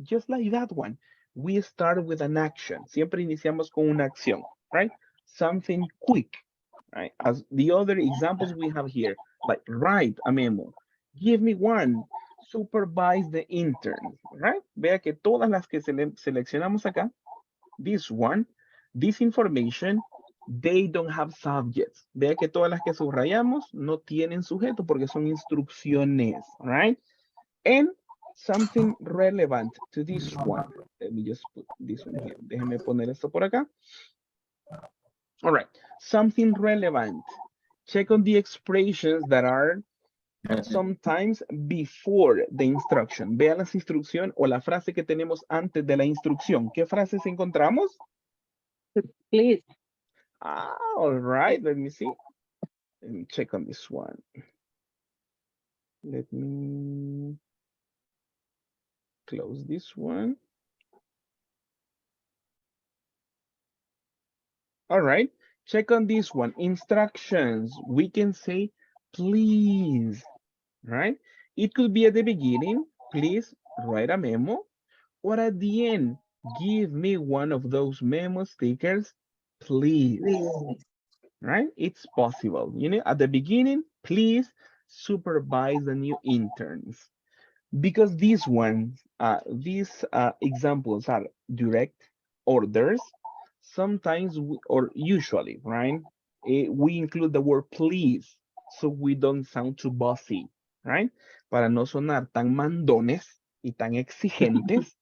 Just like that one. We start with an action. Siempre iniciamos con una acción, right? Something quick, right? As the other examples we have here, like write a memo, give me one, supervise the intern, right? Vea que todas las que seleccionamos acá, this one, this information, they don't have subjects. Vea que todas las que subrayamos no tienen sujeto porque son instrucciones, right? And something relevant to this one. Let me just put this one here. Déjeme poner esto por acá. All right, something relevant. Check on the expressions that are sometimes before the instruction. Vean la instrucción o la frase que tenemos antes de la instrucción. ¿Qué frases encontramos? Please. All right, let me see. Let me check on this one. Let me close this one. All right, check on this one. Instructions. We can say, please, right? It could be at the beginning, please write a memo, or at the end, Give me one of those memo stickers, please. Right? It's possible. You know, at the beginning, please supervise the new interns. Because these examples are direct orders, sometimes or usually, right? We include the word please, so we don't sound too bossy, right? Para no sonar tan mandones y tan exigentes,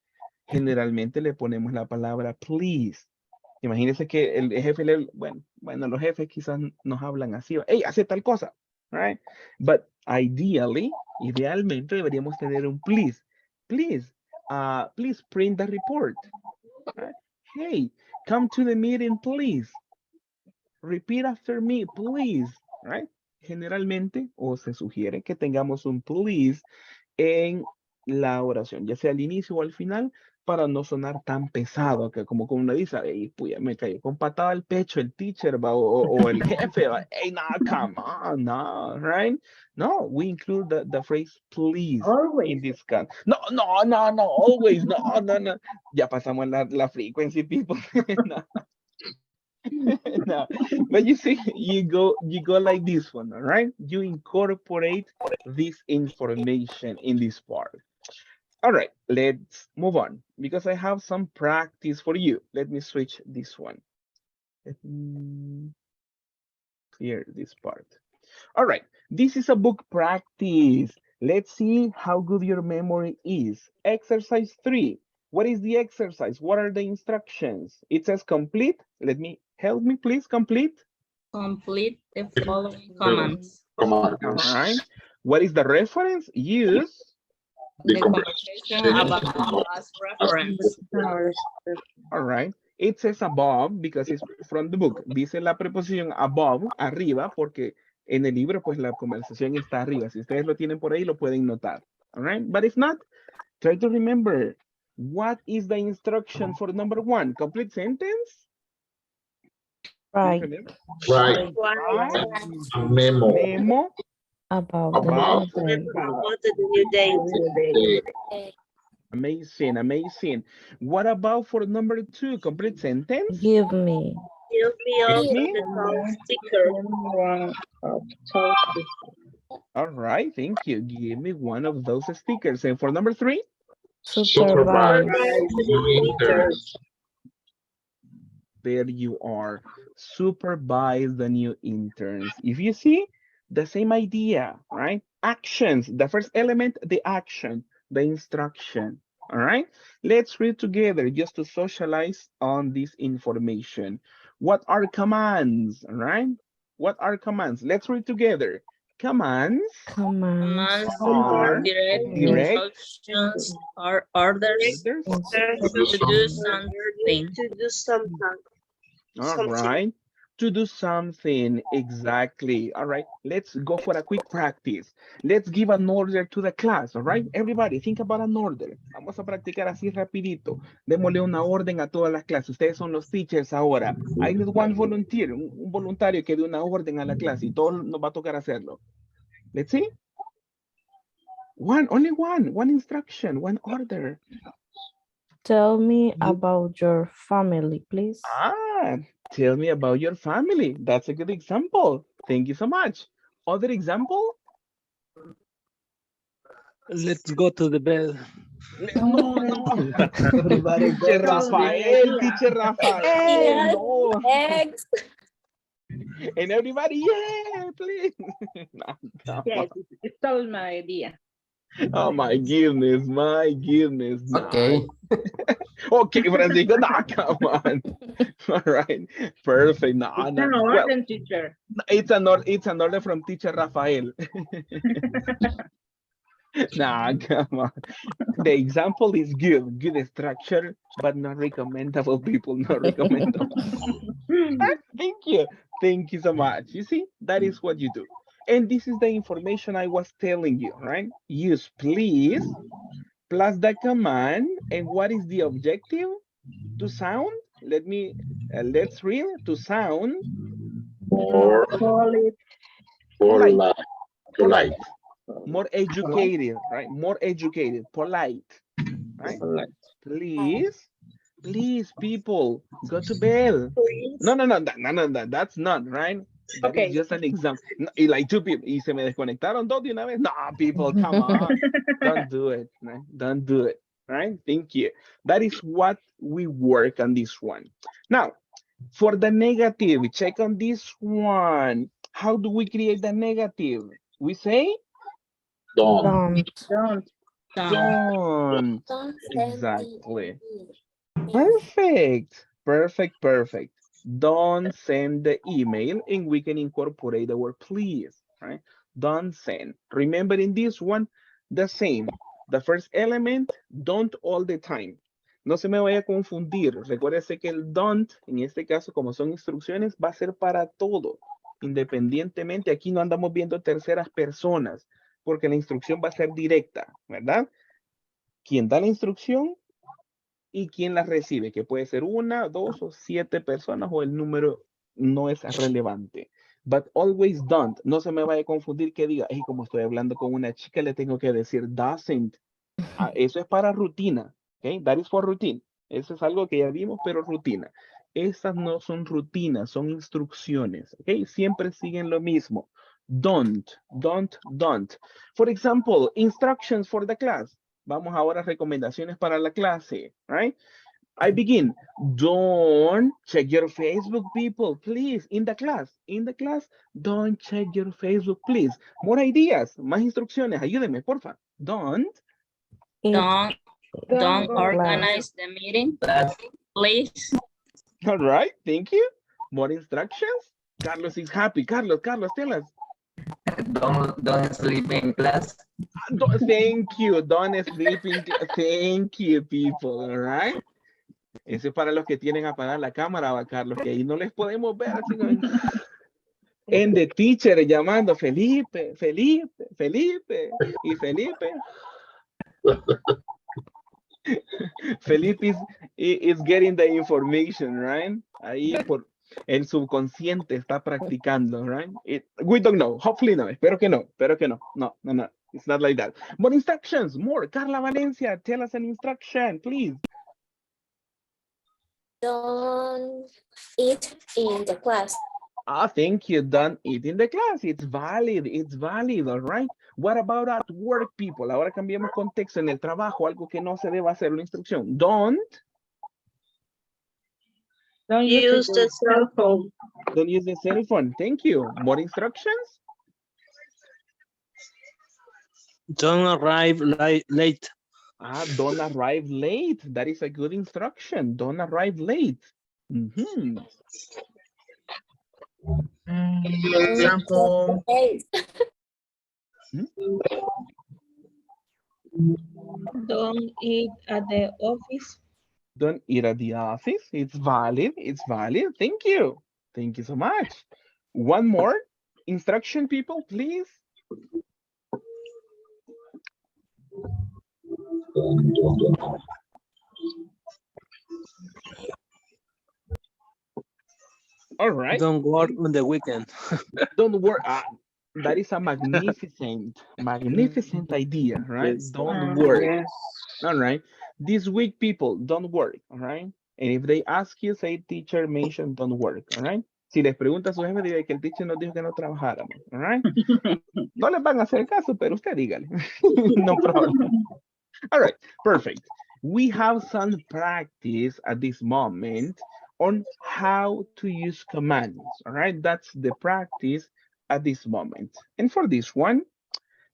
generalmente le ponemos la palabra please. Imagínense que el jefe bueno, los jefes quizás nos hablan así, hey, hace tal cosa, right? But idealmente deberíamos tener un please. Please, please print the report. Right? Hey, come to the meeting, please. Repeat after me, please. Right? Generalmente, o se sugiere que tengamos un please en la oración, ya sea al inicio o al final, para no sonar tan pesado, que como uno dice, hey, puya, me cayó con patada al pecho el teacher, va, o el jefe, va, hey, no, come on, no, right? No, we include the phrase please in this case. No, always, no. Ya pasamos la frequency, people. No. No, but you see, you go like this one, all right? You incorporate this information in this part. All right, let's move on because I have some practice for you. Let me switch this one. Let me clear this part. All right, this is a book practice. Let's see how good your memory is. Exercise 3. What is the exercise? What are the instructions? It says complete. Help me, please, complete. Complete the following commands. Commands. All right. What is the reference? Use The conversation about as reference. All right. It says above because it's from the book. Dice la preposición above, arriba, porque en el libro, pues la conversación está arriba. Si ustedes lo tienen por ahí, lo pueden notar. All right. But if not, try to remember. What is the instruction for number 1? Complete sentence? Right. Right. Memo. Memo. About the new date. Amazing, amazing. What about for number 2? Complete sentence? Give me. Give me all the talk stickers. All right, thank you. Give me one of those stickers. And for number 3? Supervise. There you are. Supervise the new interns. If you see, the same idea, right? Actions. The first element, the action, the instruction. All right. Let's read together just to socialize on this information. What are commands? All right. What are commands? Let's read together. Commands are direct instructions or orders to do something. All right. To do something, exactly. All right, let's go for a quick practice. Let's give an order to the class, all right? Everybody, think about an order. Vamos a practicar así rapidito. Démosle una orden a todas las clases. Ustedes son los teachers ahora. I need one volunteer, un voluntario que dé una orden a la clase y todos nos va a tocar hacerlo. Let's see. Only one instruction, one order. Tell me about your family, please. Tell me about your family. That's a good example. Thank you so much. Other example? Let's go to the bed. No. Everybody teacher Rafael. Yes. No. Eggs. And everybody, yeah, please. No, Yes, stole my idea. Oh my goodness, Okay. Okay, Francisco, no, come on. All right, perfect. No, no. Well, Teacher. it's an order from teacher Rafael. Nah, come on. The example is good structure, but not recommendable, people, not recommendable. Thank you so much. You see, that is what you do. And this is the information I was telling you, right? Use please plus the command. And what is the objective? To sound. Let's read. To sound polite. More educated, right? More educated, polite, right? Please Please, people, go to bed. No, no, no, no, no, no, that's not, right? That is Okay. just an example. No, y like two people, y se me desconectaron dos de una vez. No, people, come on. Don't do it, right? Don't do it, right? Thank you. That is what we work on this one. Now, for the negative, check on this one. How do we create the negative? We say Don't. Don't. don't. Exactly. Perfect. Perfect. Perfect. Don't send the email and we can incorporate the word please, right? Don't send. Remember in this one, the same. The first element, don't all the time. No se me vaya a confundir. Recuérdese que el don't, en este caso, como son instrucciones, va a ser para todo. Independientemente, aquí no andamos viendo terceras personas, porque la instrucción va a ser directa, ¿verdad? Quien da la instrucción y quién la recibe, que puede ser una, dos o siete personas o el número no es relevante. But always don't. No se me vaya a confundir que diga, hey, como estoy hablando con una chica, le tengo que decir doesn't. Eso es para rutina. Okay? That is for routine. Eso es algo que ya vimos, pero rutina. Estas no son rutinas, son instrucciones. Okay? Siempre siguen lo mismo. Don't, don't, don't. For example, instructions for the class. Vamos ahora a recomendaciones para la clase, right? I begin. Don't check your Facebook, people, please. In the class, don't check your Facebook, please. More ideas, más instrucciones. Ayúdenme, porfa. Don't. Don't Don't go organize the meeting, please. All right, thank you. More instructions. Carlos is happy. Carlos, tell us. Don't sleep in class. Thank you. Don't sleep in class. Thank you, people. All right. Ese es para los que tienen apagada la cámara, va, Carlos, que ahí no les podemos ver. Así como... En the teacher llamando Felipe, Felipe, Felipe y Felipe. Felipe is getting the information, right? Ahí por el subconsciente está practicando, right? We don't know. Hopefully no. Espero que no. No, no, no. It's not like that. More instructions. More. Carla Valencia, tell us an instruction, please. Don't eat in the class. Thank you. Don't eat in the class. It's valid. It's valid. All right. What about at work, people? Ahora cambiemos contexto en el trabajo, algo que no se deba hacer una instrucción. Don't use the cell phone. Don't use the cell phone. Thank you. More instructions? Don't arrive late. Don't arrive late. That is a good instruction. Don't arrive late. Example. Don't eat at the office. Don't eat at the office. It's valid. It's valid. Thank you. Thank you so much. One more instruction, people, please. All right. Don't work on the weekend. Don't work. That is a magnificent idea, right? Yes. Don't work. Yes. All right. This week, people, don't work. All right. And if they ask you, say teacher mentioned don't work. All right. Si les pregunta a su jefe, diga que el teacher nos dijo que no trabajáramos. All right. No les van a hacer caso, pero usted dígale. No problem. All right. Perfect. We have some practice at this moment on how to use commands. All right. That's the practice at this moment. And for this one,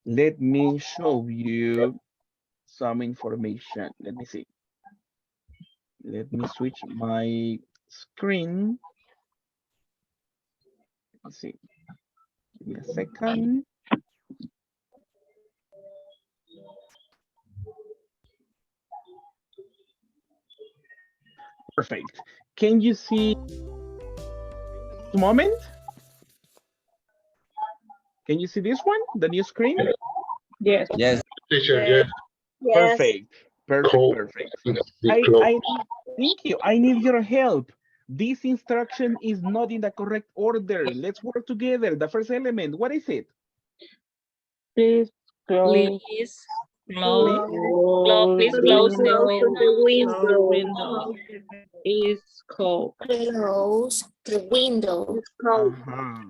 let me show you some information. Let me see. Let me switch my screen. Let's see. Give me a second. Perfect. Can you see the moment? Can you see this one, the new screen? Yes. Yes. Teacher, yes. Perfect. Perfect. Cool. Perfect. Be close. Thank you. I need your help. This instruction is not in the correct order. Let's work together. The first element, what is it? Please close. Please Please close the window. It's cold. Close the window. Uh-huh.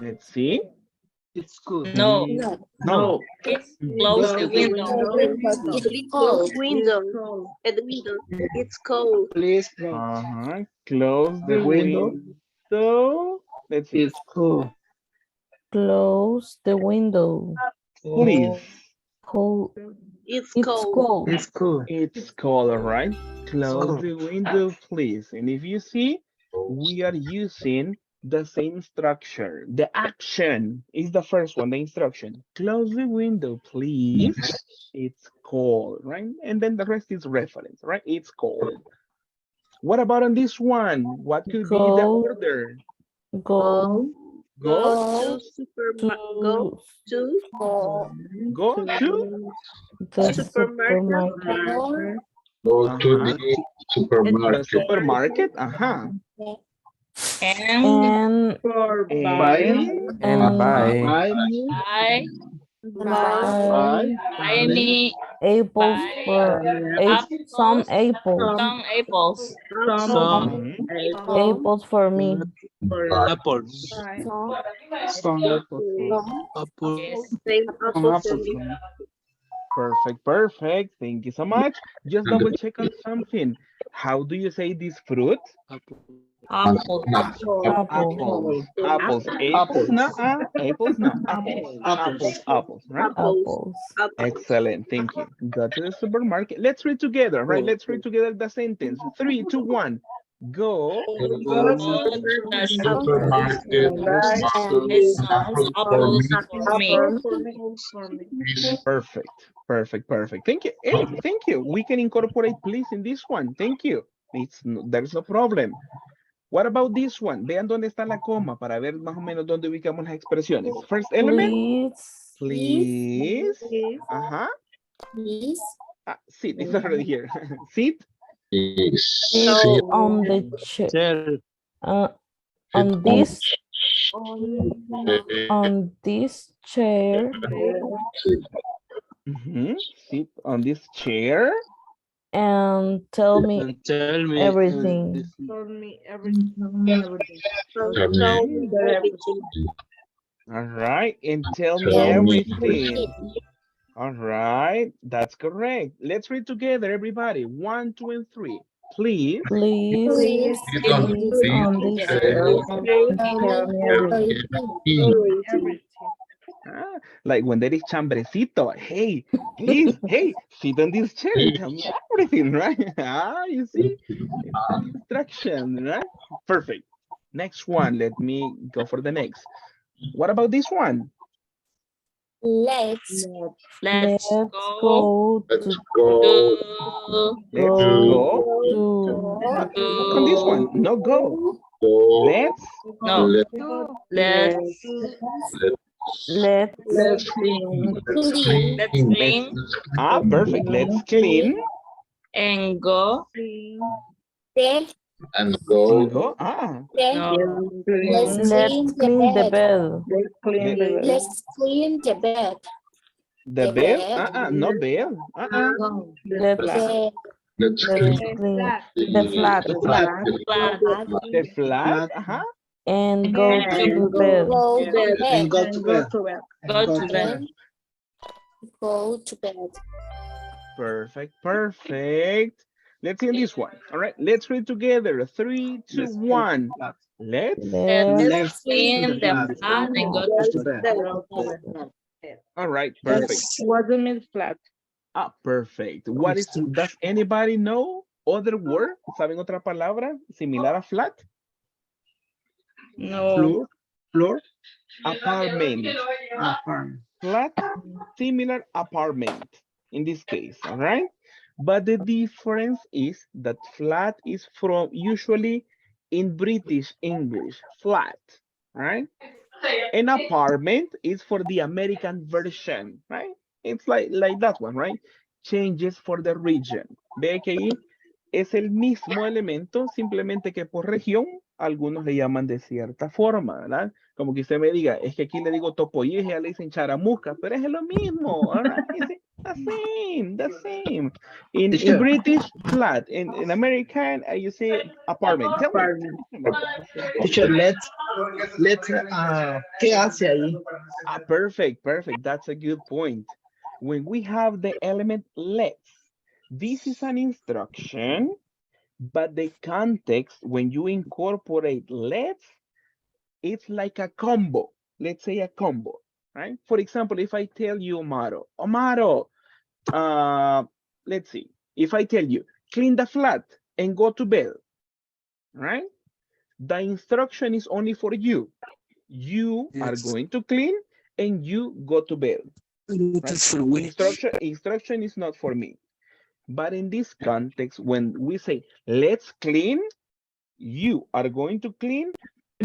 Let's see. It's good. No, No, No. please Mm. close the Window. window. It's cold. Window. At the window. It's cold. Please close. Uh-huh. Close the The window. window. Let's see. It's cool. Close the window. Please. Cold. It's It's cold. cold. It's cool. It's cold, all right? Close cold. the window, please. And if you see, we are using the same structure. The action is the first one, the instruction. Close the window, please. It's cold, right? And then the rest is reference, right? It's cold. What about on this one? What could be the Go. order? Go. Go to To Go to? the supermarket. supermarket. Go to Uh-huh. the The supermarket. supermarket? Uh-huh. And And For Buy. And bye. Buy me. buy buy me apples for some apples. some apples. Some Mhm. Apples for me. apples. Some Apple. Yes. same Some apple for apples. me. Perfect, perfect. Thank you so much. Just double check on something. How do you say this fruit? Apple. Apples. Apples. Apples. Apples, no, apples, no. Apples. Apples, apples, right? Apples. Excellent. Thank you. Go to the supermarket. Let's read together, right? Let's read together the sentence. 3, 2, 1. Go. Go to the Supermarket. get some apples for me. Perfect. Perfect. Perfect. Thank you. Hey, thank you. We can incorporate please in this one. Thank you. There's no problem. What about this one? Vean dónde está la coma para ver más o menos dónde ubicamos las expresiones. First element, Please. please. Ajá. Please. Sit. It's already here. Sit. Sit on the chair. On this chair. Sit on this chair. And tell me everything. Tell me everything. All right. And tell me everything. All right. That's correct. Let's read together, everybody. 1, 2, and 3. Please. Please. On this chair. Tell me everything. Like when there is chambrecito, hey, please, hey, sit on this chair and tell me everything, right? You see, it's an instruction, right? Perfect. Next one, let me go for the next. What about this one? Let's go Let's to How come this one? No go. Let's clean. Perfect. Let's clean. And go. And go. Go. Let's clean the bed. Let's clean the bed. The bed? No bed. Let's clean the flat. The flat. And go to bed. And go to bed. Go to bed. Perfect. Perfect. Let's see this one. All right. Let's read together. 3, 2, 1. Let's clean the flat and go to bed. All right. Perfect. What do you mean flat? Perfect. What is, does anybody know other word? ¿Saben otra palabra similar a flat? No. Floor. Apartment. Flat, similar apartment in this case, all right? But the difference is that flat is from usually in British English, flat, right? An apartment is for the American version, right? It's like that one, right? Changes for the region. Ve que ahí es el mismo elemento, simplemente que por región algunos le llaman de cierta forma, ¿verdad? Como que usted me diga, es que aquí le digo topollillo y ya le dicen charamusca, pero es lo mismo. All right? It's the same, the same. In British, flat. In American, you say apartment. Tell me. Teacher, ¿qué hace ahí? Perfect, perfect. That's a good point. When we have the element let's, this is an instruction, but the context, when you incorporate let's, it's like a combo. Let's say a combo, right? For example, if I tell you, Omaro, let's see. If I tell you, clean the flat and go to bed, right? The instruction is only for you. You are going to clean and you go to bed. Right? Instruction is not for me. But in this context, when we say, let's clean, you are going to clean,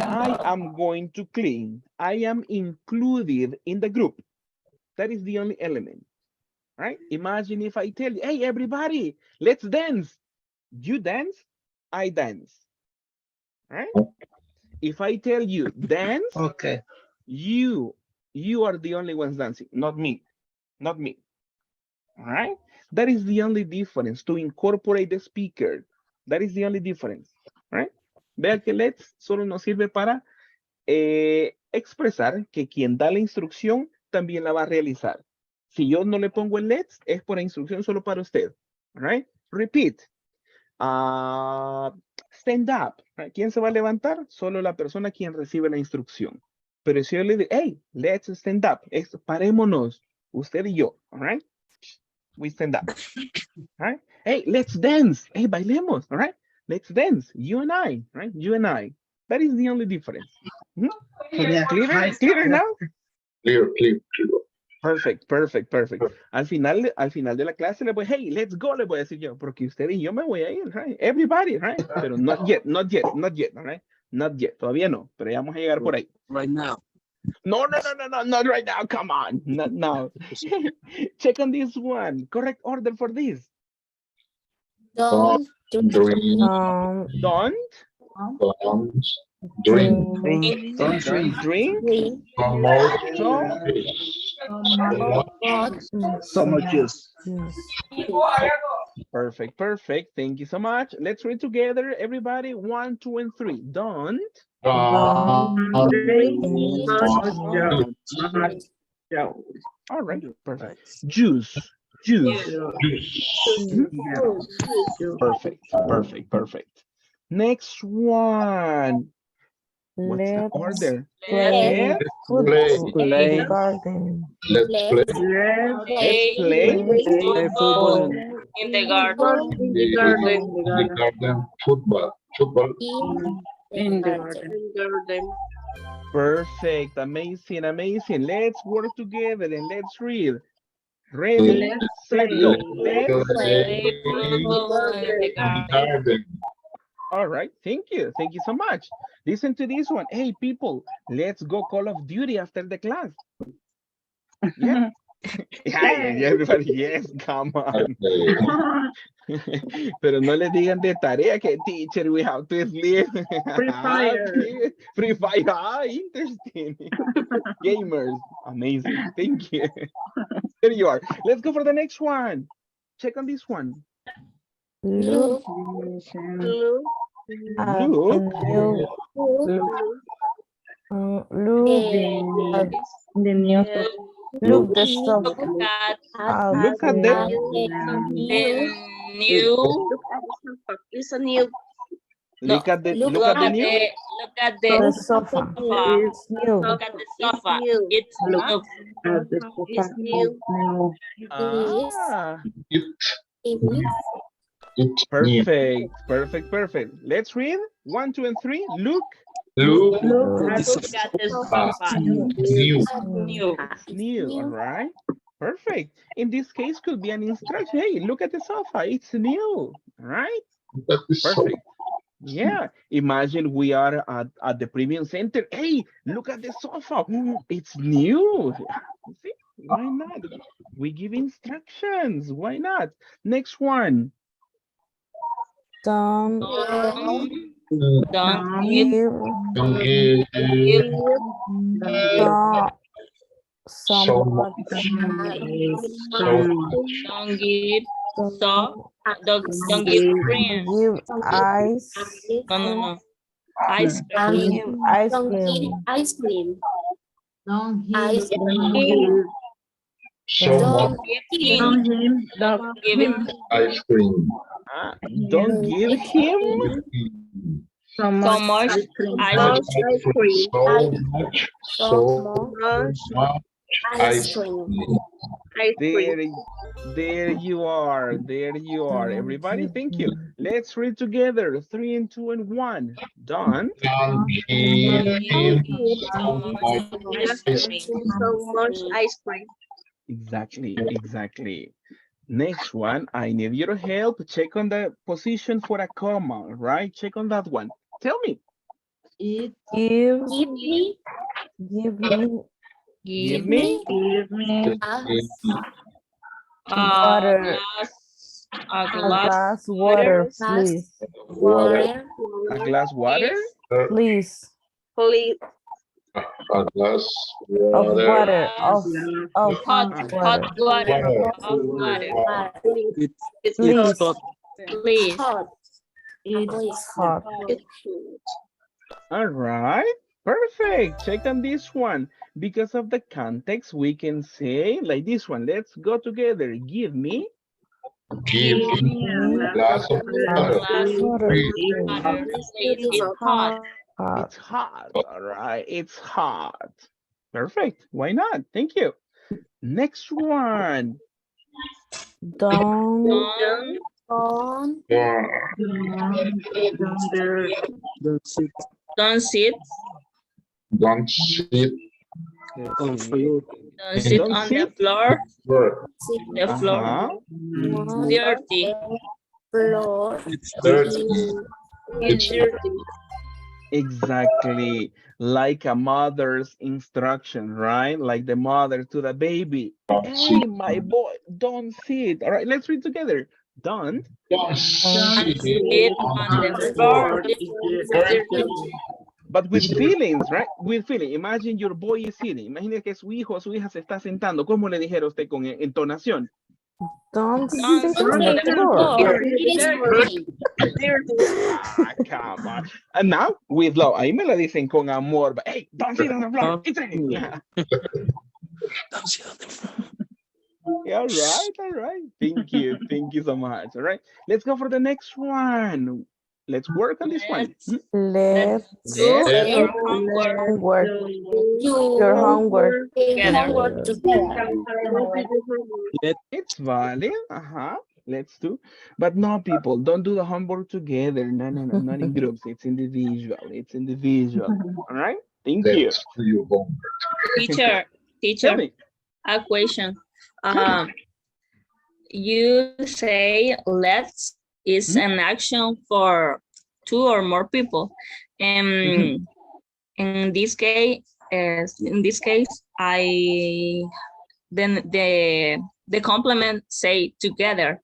I am going to clean. I am included in the group. That is the only element, right? Imagine if I tell you, hey, everybody, let's dance. You dance, I dance, right? If I tell you dance, Okay. you are the only ones dancing, not me, not me. All right? That is the only difference, to incorporate the speaker. That is the only difference, right? Vea que let's solo nos sirve para expresar que quien da la instrucción también la va a realizar. Si yo no le pongo el let's, es por instrucción solo para usted. All right? Repeat. Stand up. Right? ¿Quién se va a levantar? Solo la persona quien recibe la instrucción. Pero si yo le digo, hey, let's stand up, parémonos, usted y yo, all right? We stand up, all right? Hey, let's dance. Hey, bailemos, all right? Let's dance, you and I, right? You and I. That is the only difference. Clear? Clear now? Clear, clear, clear. Perfect, perfect, perfect. Al final de la clase le voy, hey, let's go, le voy a decir yo, porque usted y yo me voy a ir, right? Everybody, right? Pero not yet, not yet, not yet, all right? Not yet, todavía no, pero ya vamos a llegar por ahí. Right now. No, not right now, come on, not now. Check on this one, correct order for this. Don't Drink. Don't Don't drink. Don't drink. drink So much juice. Perfect, perfect. Thank you so much. Let's read together, everybody. 1, 2, and 3. Don't Drink much All right, perfect. Juice. Juice. Perfect, perfect, perfect. Next one. What's the order? Play Let's football Play. in the garden. Let's play. Play football. In the garden. in the garden. The garden. Football. Football. in the Garden. Perfect, amazing, amazing. Let's work together and let's read. Ready, set, go. Let's play in the garden. All right, thank you so much. Listen to this one. Hey, people, let's go Call of Duty after the class. Yeah. Yeah, everybody, yes, come on. Pero no le digan de tarea que teacher, we have to sleep. Free Fire. Okay. Free Fire, interesting. Gamers, amazing, thank you. There you are. Let's go for the next one. Check on this one. Look Blue. at Look. the new look the stuff out Look at the It's a new. look at the new. Look at the the sofa. It's New. Look at the sofa. new. It's new. It's new. Ah, It's perfect, perfect, perfect. Let's read 1, 2, and 3. Look. Look. Look at the sofa. New. New. It's new, all right? Perfect. In this case, could be an instruction. Hey, look at the sofa. It's new, right? That is so. Perfect. Yeah. Imagine we are at the premium center. Hey, look at the sofa. It's new. See? Why not? We give instructions. Why not? Next one. Don't Don't give, Don't give don't so somebody much. So don't give, so, don't give cream. give ice No. Ice don't cream. give ice Don't give cream ice cream. Don't Ice give cream. so much Don't Give give him, give him ice cream. Don't give him so much ice Much cream. ice cream. So much, so much ice ice cream. cream. there. There you are. There you are. Everybody, thank you. Let's read together. 3 and 2 and 1. Done. Don't Don't give give him so so much much ice ice cream. So much ice cream. Exactly. Exactly. Next one, I need your help. Check on the position for a comma, right? Check on that one. Tell me. it. give Give me, give me Give Give me. me water a a glass glass water, water please water. A glass water? please. please Please, A glass of water. water of Hot water water, Water. hot water. please. It's please hot. Please. hot, it's hot It's All right. Perfect. Check on this one. Because of the context, we can say like this one. Let's go together. Give me. Give him me a glass of a water. glass water Please. Water, please. It's hot. hot It's hot. All right. It's hot. Perfect. Why not? Thank you. Next one. don't Don't on, Yeah. Don't sit don't sit. Don't sit on floor. Don't sit Don't on the sit. floor. where sit The floor Uh-huh. on dirty. the floor. It's dirty. it's It's dirty. Exactly. Like a mother's instruction, right? Like the mother to the baby. don't Hey, sit. my boy, don't sit. All right, let's read together. Don't Don't Don't sit sit on on the the floor. floor. It's dirty. Dirty. but with It's dirty. feelings, right? With feeling. Imagine your boy is sitting. Imagine que su hijo o su hija se está sentando. ¿Cómo le dijera usted con entonación? don't Don't sit sit on on the the floor floor. It is dirty. Ah, come on. And now, with love. Ahí me lo dicen con amor. But, hey, don't sit on the floor. It's raining. Don't sit on the floor. Yeah, all right, all right. Thank you. Thank you so much. All right. Let's go for the next one. Let's work on this one. Let's let's do Let's your homework homework your You homework together. homework together. It's valid. Let's do. But no, people, don't do the homework together. No, no, no, not in groups. It's individual. It's individual. All right. Thank you. let's do your homework. Teacher, Tell me. a question. You say let's is an action for two or more people. In this case, then the complement say together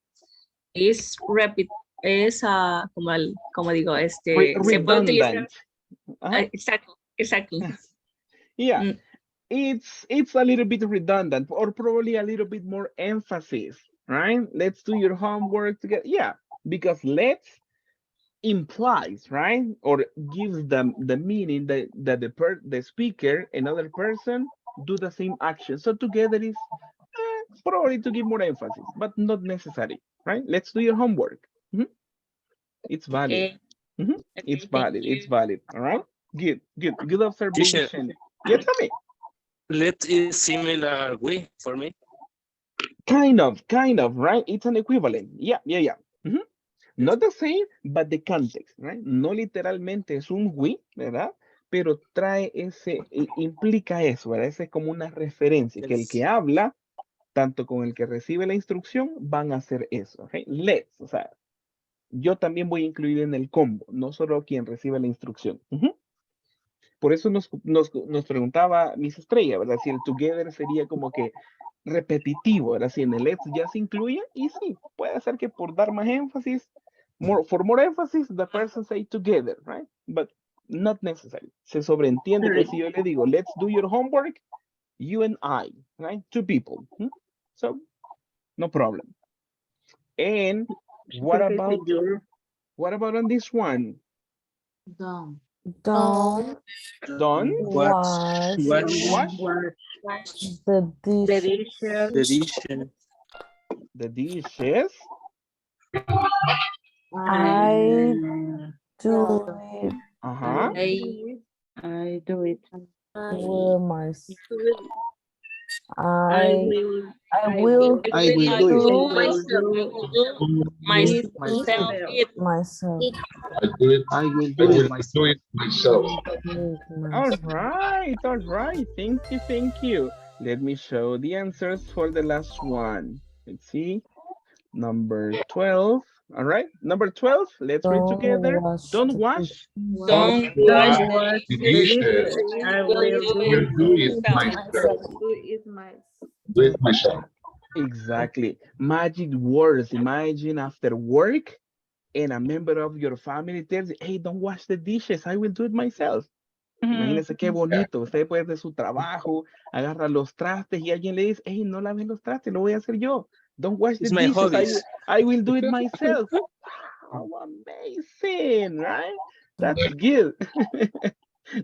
is repeat es como digo se puede utilizar Redundant. exactly. Yeah. It's a little bit redundant or probably a little bit more emphasis, right? Let's do your homework together. Yeah, because let's implies, right? Or gives them the meaning that the speaker, another person, do the same action. So together is probably to give more emphasis, but not necessary, right? Let's do your homework. It's valid. Okay. It's valid. It's valid. All right. Good. Good. Good Teacher, observation. Yeah, tell me. let is similar we for me. Kind of, right? It's an equivalent. Yeah. Not the same, but the context, right? No literalmente es un we, ¿verdad? Pero trae implica eso, ¿verdad? Esa es como una referencia, que el que habla, tanto con el que recibe la instrucción, van a hacer eso, ¿ok? Let's, o sea, yo también voy a incluir en el combo, no solo quien recibe la instrucción. Por eso nos preguntaba Miss Estrella, ¿verdad? Si el together sería como que repetitivo, ¿verdad? Si en el let's ya se incluye, y sí, puede ser que por dar más énfasis For more emphasis, the person say together, right? But not necessary. Se sobreentiende que si yo le digo, let's do your homework, you and I, right? Two people. So no problem. And what about on this one? Don't. Don't Done? wash Wash the dishes. the dishes. I do it Uh-huh. I do it. with my. I I will I will do it. Myself it. myself. I do it. I will I do will it do myself. it myself. All right, all right. Thank you, thank you. Let me show the answers for the last one. Let's see. Number 12. All right, number 12. Let's read Don't together. wash Don't the wash. Don't Don't wash wash the the dishes. dishes. I Will will do do Will it it. do it myself. myself. Do it myself. Do it myself. Exactly. Magic words. Imagine after work and a member of your family tells you, hey, don't wash the dishes. I will do it myself. Imagínese qué bonito. Usted puede de su trabajo, agarra los trastes y alguien le dice, hey, no laves los trastes, lo voy a hacer yo. Don't wash the It's my dishes. hobbies. I will do it myself. Wow, amazing, right? That's good.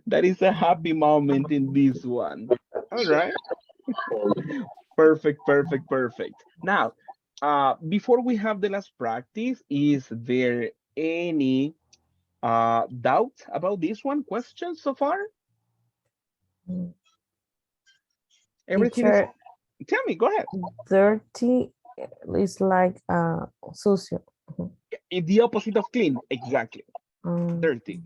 That is a happy moment in this one. All right. Perfect, perfect, perfect. Now, before we have the last practice, is there any doubt about this one? Questions so far? Everything is. Teacher, Tell me. Go ahead. dirty is like sucio. The opposite of clean. Exactly. Dirty.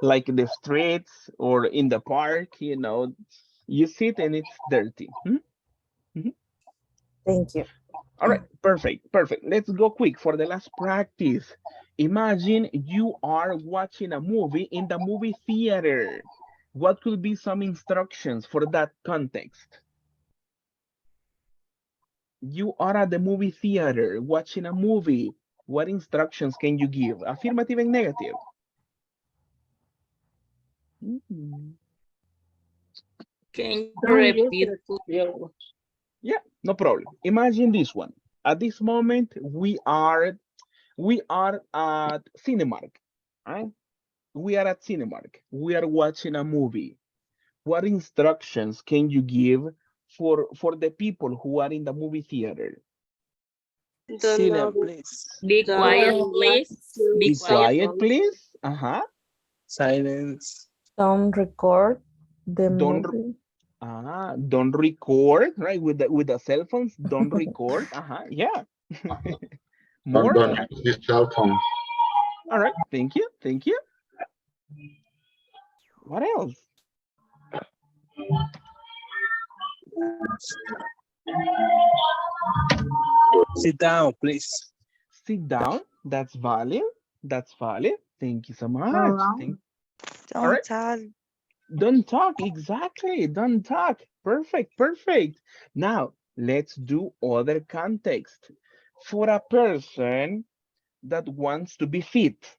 Like the streets or in the park. You sit and it's dirty. Thank you. All right, perfect, perfect. Let's go quick for the last practice. Imagine you are watching a movie in the movie theater. What could be some instructions for that context? You are at the movie theater watching a movie. What instructions can you give? Affirmative and negative. Can you repeat, please? Yeah, no problem. Imagine this one. At this moment, we are at Cinemark, right? We are at Cinemark. We are watching a movie. What instructions can you give for the people who are in the movie theater? Silent, please. Be quiet, please. Be Be quiet. quiet, please. Uh-huh. Silence. Don't record the Don't movie. don't record, right? With the cell phones, don't record. Uh-huh. Yeah. More? Don't use this cell phone. All right. Thank you. Thank you. What else? Sit down, please. Sit down. That's valid. That's valid. Thank you so much. All Don't right. talk. Don't talk. Exactly. Don't talk. Perfect. Perfect. Now, let's do other context. For a person that wants to be fit,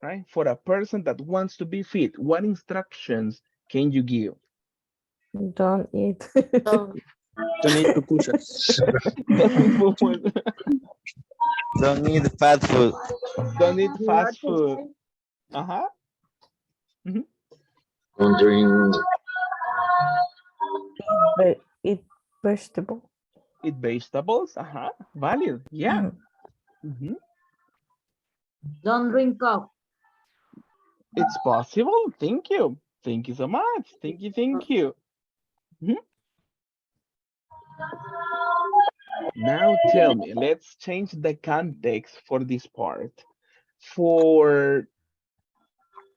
right? For a person that wants to be fit, what instructions can you give? Don't eat. Don't need pupusas. Don't eat food. Don't need fast food. Don't eat fast food. Uh-huh. Don't drink. Eat vegetable. Eat vegetables. Uh-huh. Valid. Yeah. Don't drink coffee. It's possible. Thank you. Thank you so much. Thank you. Thank you. Now tell me, let's change the context for this part. For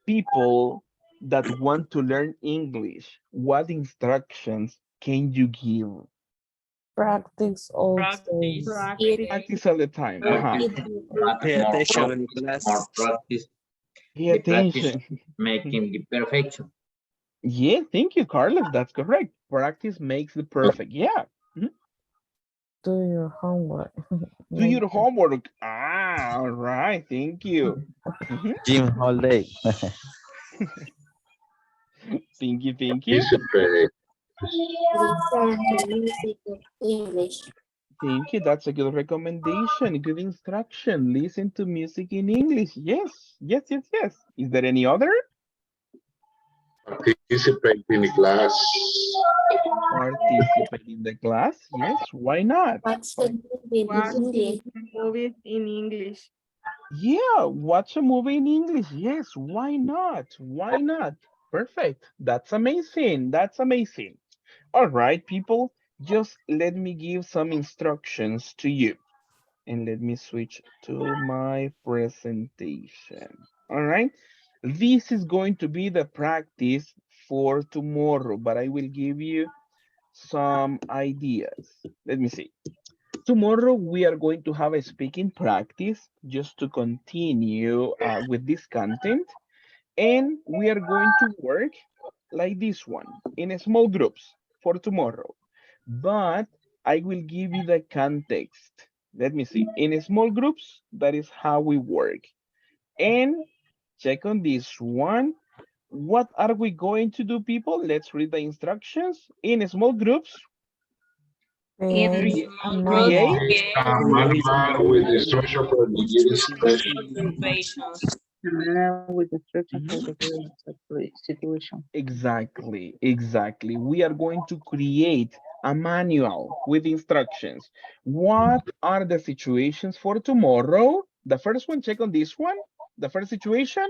people that want to learn English, what instructions can you give? Practice all day. Practice all the time. Uh-huh. Pay attention in class. More practice. Pay The practice attention. making the perfection. Yeah, thank you, Carlos. That's correct. Practice makes the perfect. Yeah. Do your homework. Do your homework. Ah, all right. Thank you. Mhm. Gym holiday. Thank you. Thank you. Participate. Listen to music in English. Thank you. That's a good recommendation. Good instruction. Listen to music in English. Yes. Yes, yes, yes. Is there any other? Participate in the class. Participate in the class? Yes. Why not? Watch the movie in Watch English. movies in English. Yeah. Watch a movie in English. Yes. Why not? Why not? Perfect. That's amazing. That's amazing. All right, people. Just let me give some instructions to you. And let me switch to my presentation. All right. This is going to be the practice for tomorrow, but I will give you some ideas. Let me see. Tomorrow we are going to have a speaking practice just to continue with this content. And we are going to work like this one in small groups for tomorrow. But I will give you the context. Let me see. In small groups, that is how we work. And check on this one. What are we going to do, people? Let's read the instructions. In small groups, In Create a small groups, manual. create It's create a manual with instruction for the given situation. situations. With instruction for Mhm. the given situation. Exactly, exactly. We are going to create a manual with instructions. What are the situations for tomorrow? The first one, check on this one. The first situation,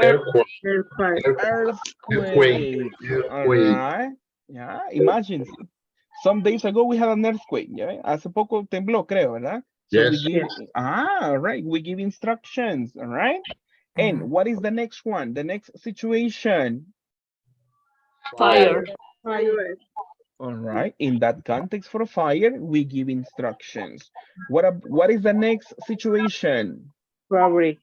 Earthquake. Earthquake. earthquake. All Earthquake. right. Yeah, imagine. Some days ago we had an earthquake. Yeah, hace poco tembló, creo, ¿verdad? So we Yes. give, all right, we give instructions. All right. And what is the next one? The next situation. Fire. Fire. All right. In that context for fire, we give instructions. What is the next situation? Robbery.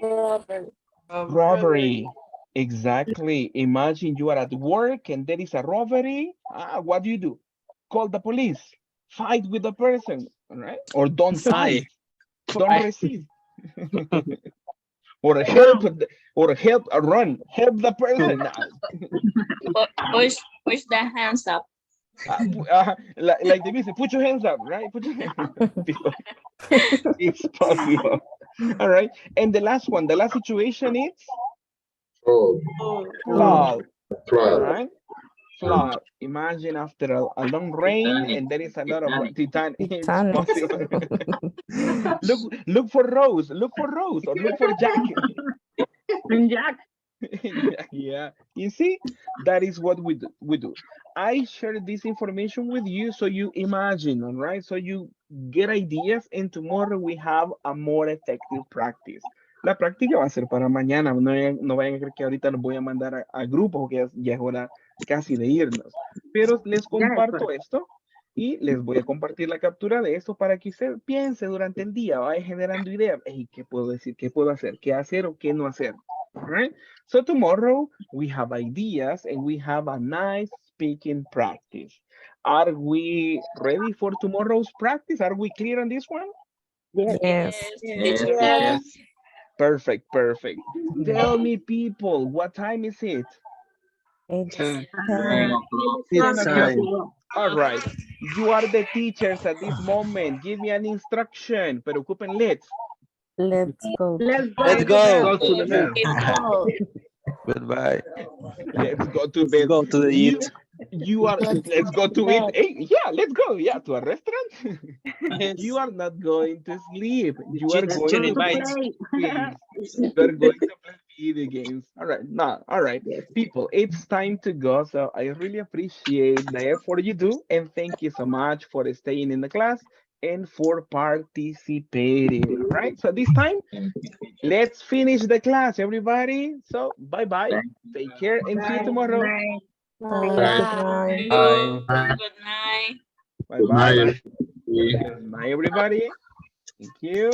Robbery. Robbery. Exactly. Imagine you are at work and there is a robbery. What do? Call the police. Fight with the person. All right. Or don't fight. Don't resist. Or help, or help, run. Help the person now. Push the hands up. Like the music, put your hands up, right? Put your hands up. People, it's possible. All right. And the last one, the last situation is Oh, flood. All flood. right. Flood. Imagine after a long rain and there is a lot of Titan. It's Titanic. possible. look for Rose. Look for Rose or look for Jack. And Jack. Yeah, you see, that is what we do. I share this information with you so you imagine, all right, so you get ideas, and tomorrow we have a more effective practice. La práctica va a ser para mañana. No vayan a creer que ahorita los voy a mandar a grupos, porque ya es hora casi de irnos, pero les comparto esto y les voy a compartir la captura de esto para que usted piense durante el día, vaya generando ideas. Hey, ¿qué puedo decir? ¿Qué puedo hacer? ¿Qué hacer o qué no hacer? All right. So tomorrow we have ideas and we have a nice speaking practice. Are we ready for tomorrow's practice? Are we clear on this one? Yes. Yes. Yes. Perfect, perfect. Tell me, people, what time is it? It's 10 10. o'clock. 10 It's o'clock. time. All right. You are the teachers at this moment. Give me an instruction. Pero ocupen let's. Let's go. Let's go. Go to the bed. Goodbye. Let's go to bed. Go to the eat. You are, Let's let's go to bed. eat. Hey, yeah, let's go. Yeah, to a restaurant. Yes. You are not going to sleep. You are Chips going cherry to play bites. games. You are going to play video games. All right, now, all right, people, it's time to go. So I really appreciate the effort you do, and thank you so much for staying in the class and for participating. All right, so this time, let's finish the class, everybody. So bye-bye. Take care and see you tomorrow. Good night. Bye. Good night. Bye-bye. Good night. Good night, everybody. Thank you.